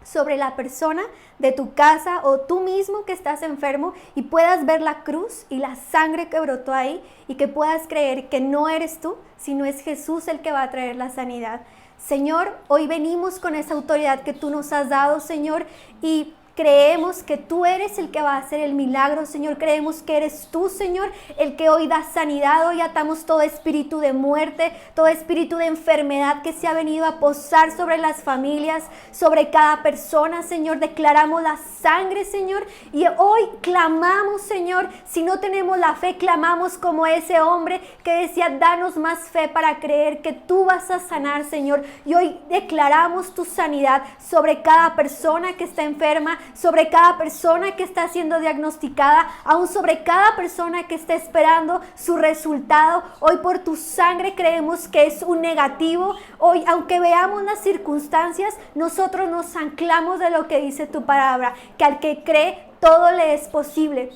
sobre la persona de tu casa o tú mismo que estás enfermo, y puedas ver la cruz y la sangre que brotó ahí, y que puedas creer que no eres tú, sino es Jesús el que va a traer la sanidad. Señor, hoy venimos con esa autoridad que tú nos has dado, Señor, y creemos que tú eres el que va a hacer el milagro, Señor. Creemos que eres tú, Señor, el que hoy da sanidad. Hoy atamos todo espíritu de muerte, todo espíritu de enfermedad que se ha venido a posar sobre las familias, sobre cada persona, Señor. Declaramos la sangre, Señor, y hoy clamamos, Señor. Si no tenemos la fe, clamamos como ese hombre que decía: danos más fe para creer que tú vas a sanar, Señor. Y hoy declaramos tu sanidad sobre cada persona que está enferma, sobre cada persona que está siendo diagnosticada, aún sobre cada persona que está esperando su resultado. Hoy por tu sangre creemos que es un negativo. Hoy, aunque veamos las circunstancias, nosotros nos anclamos de lo que dice tu palabra, que al que cree todo le es posible.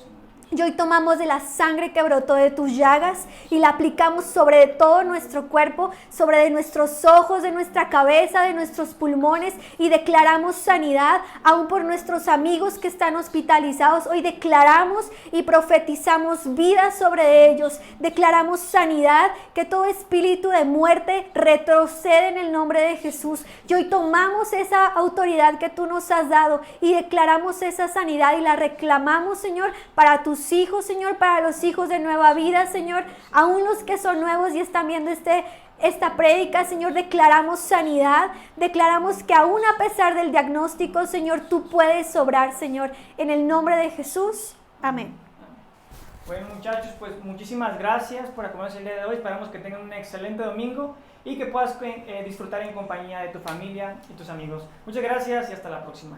Y hoy tomamos de la sangre que brotó de tus llagas y la aplicamos sobre todo nuestro cuerpo, sobre de nuestros ojos, de nuestra cabeza, de nuestros pulmones, y declaramos sanidad aún por nuestros amigos que están hospitalizados. Hoy declaramos y profetizamos vida sobre ellos. Declaramos sanidad, que todo espíritu de muerte retrocede en el nombre de Jesús. Y hoy tomamos esa autoridad que tú nos has dado y declaramos esa sanidad y la reclamamos, Señor, para tus hijos, Señor, para los hijos de Nueva Vida, Señor, aún los que son nuevos y están viendo esta prédica, Señor. Declaramos sanidad, declaramos que aún a pesar del diagnóstico, Señor, tú puedes obrar, Señor, en el nombre de Jesús. Amén. Bueno, muchachos, pues muchísimas gracias por acompañarnos el día de hoy. Esperamos que tengan un excelente domingo y que puedas disfrutar en compañía de tu familia y tus amigos. Muchas gracias y hasta la próxima.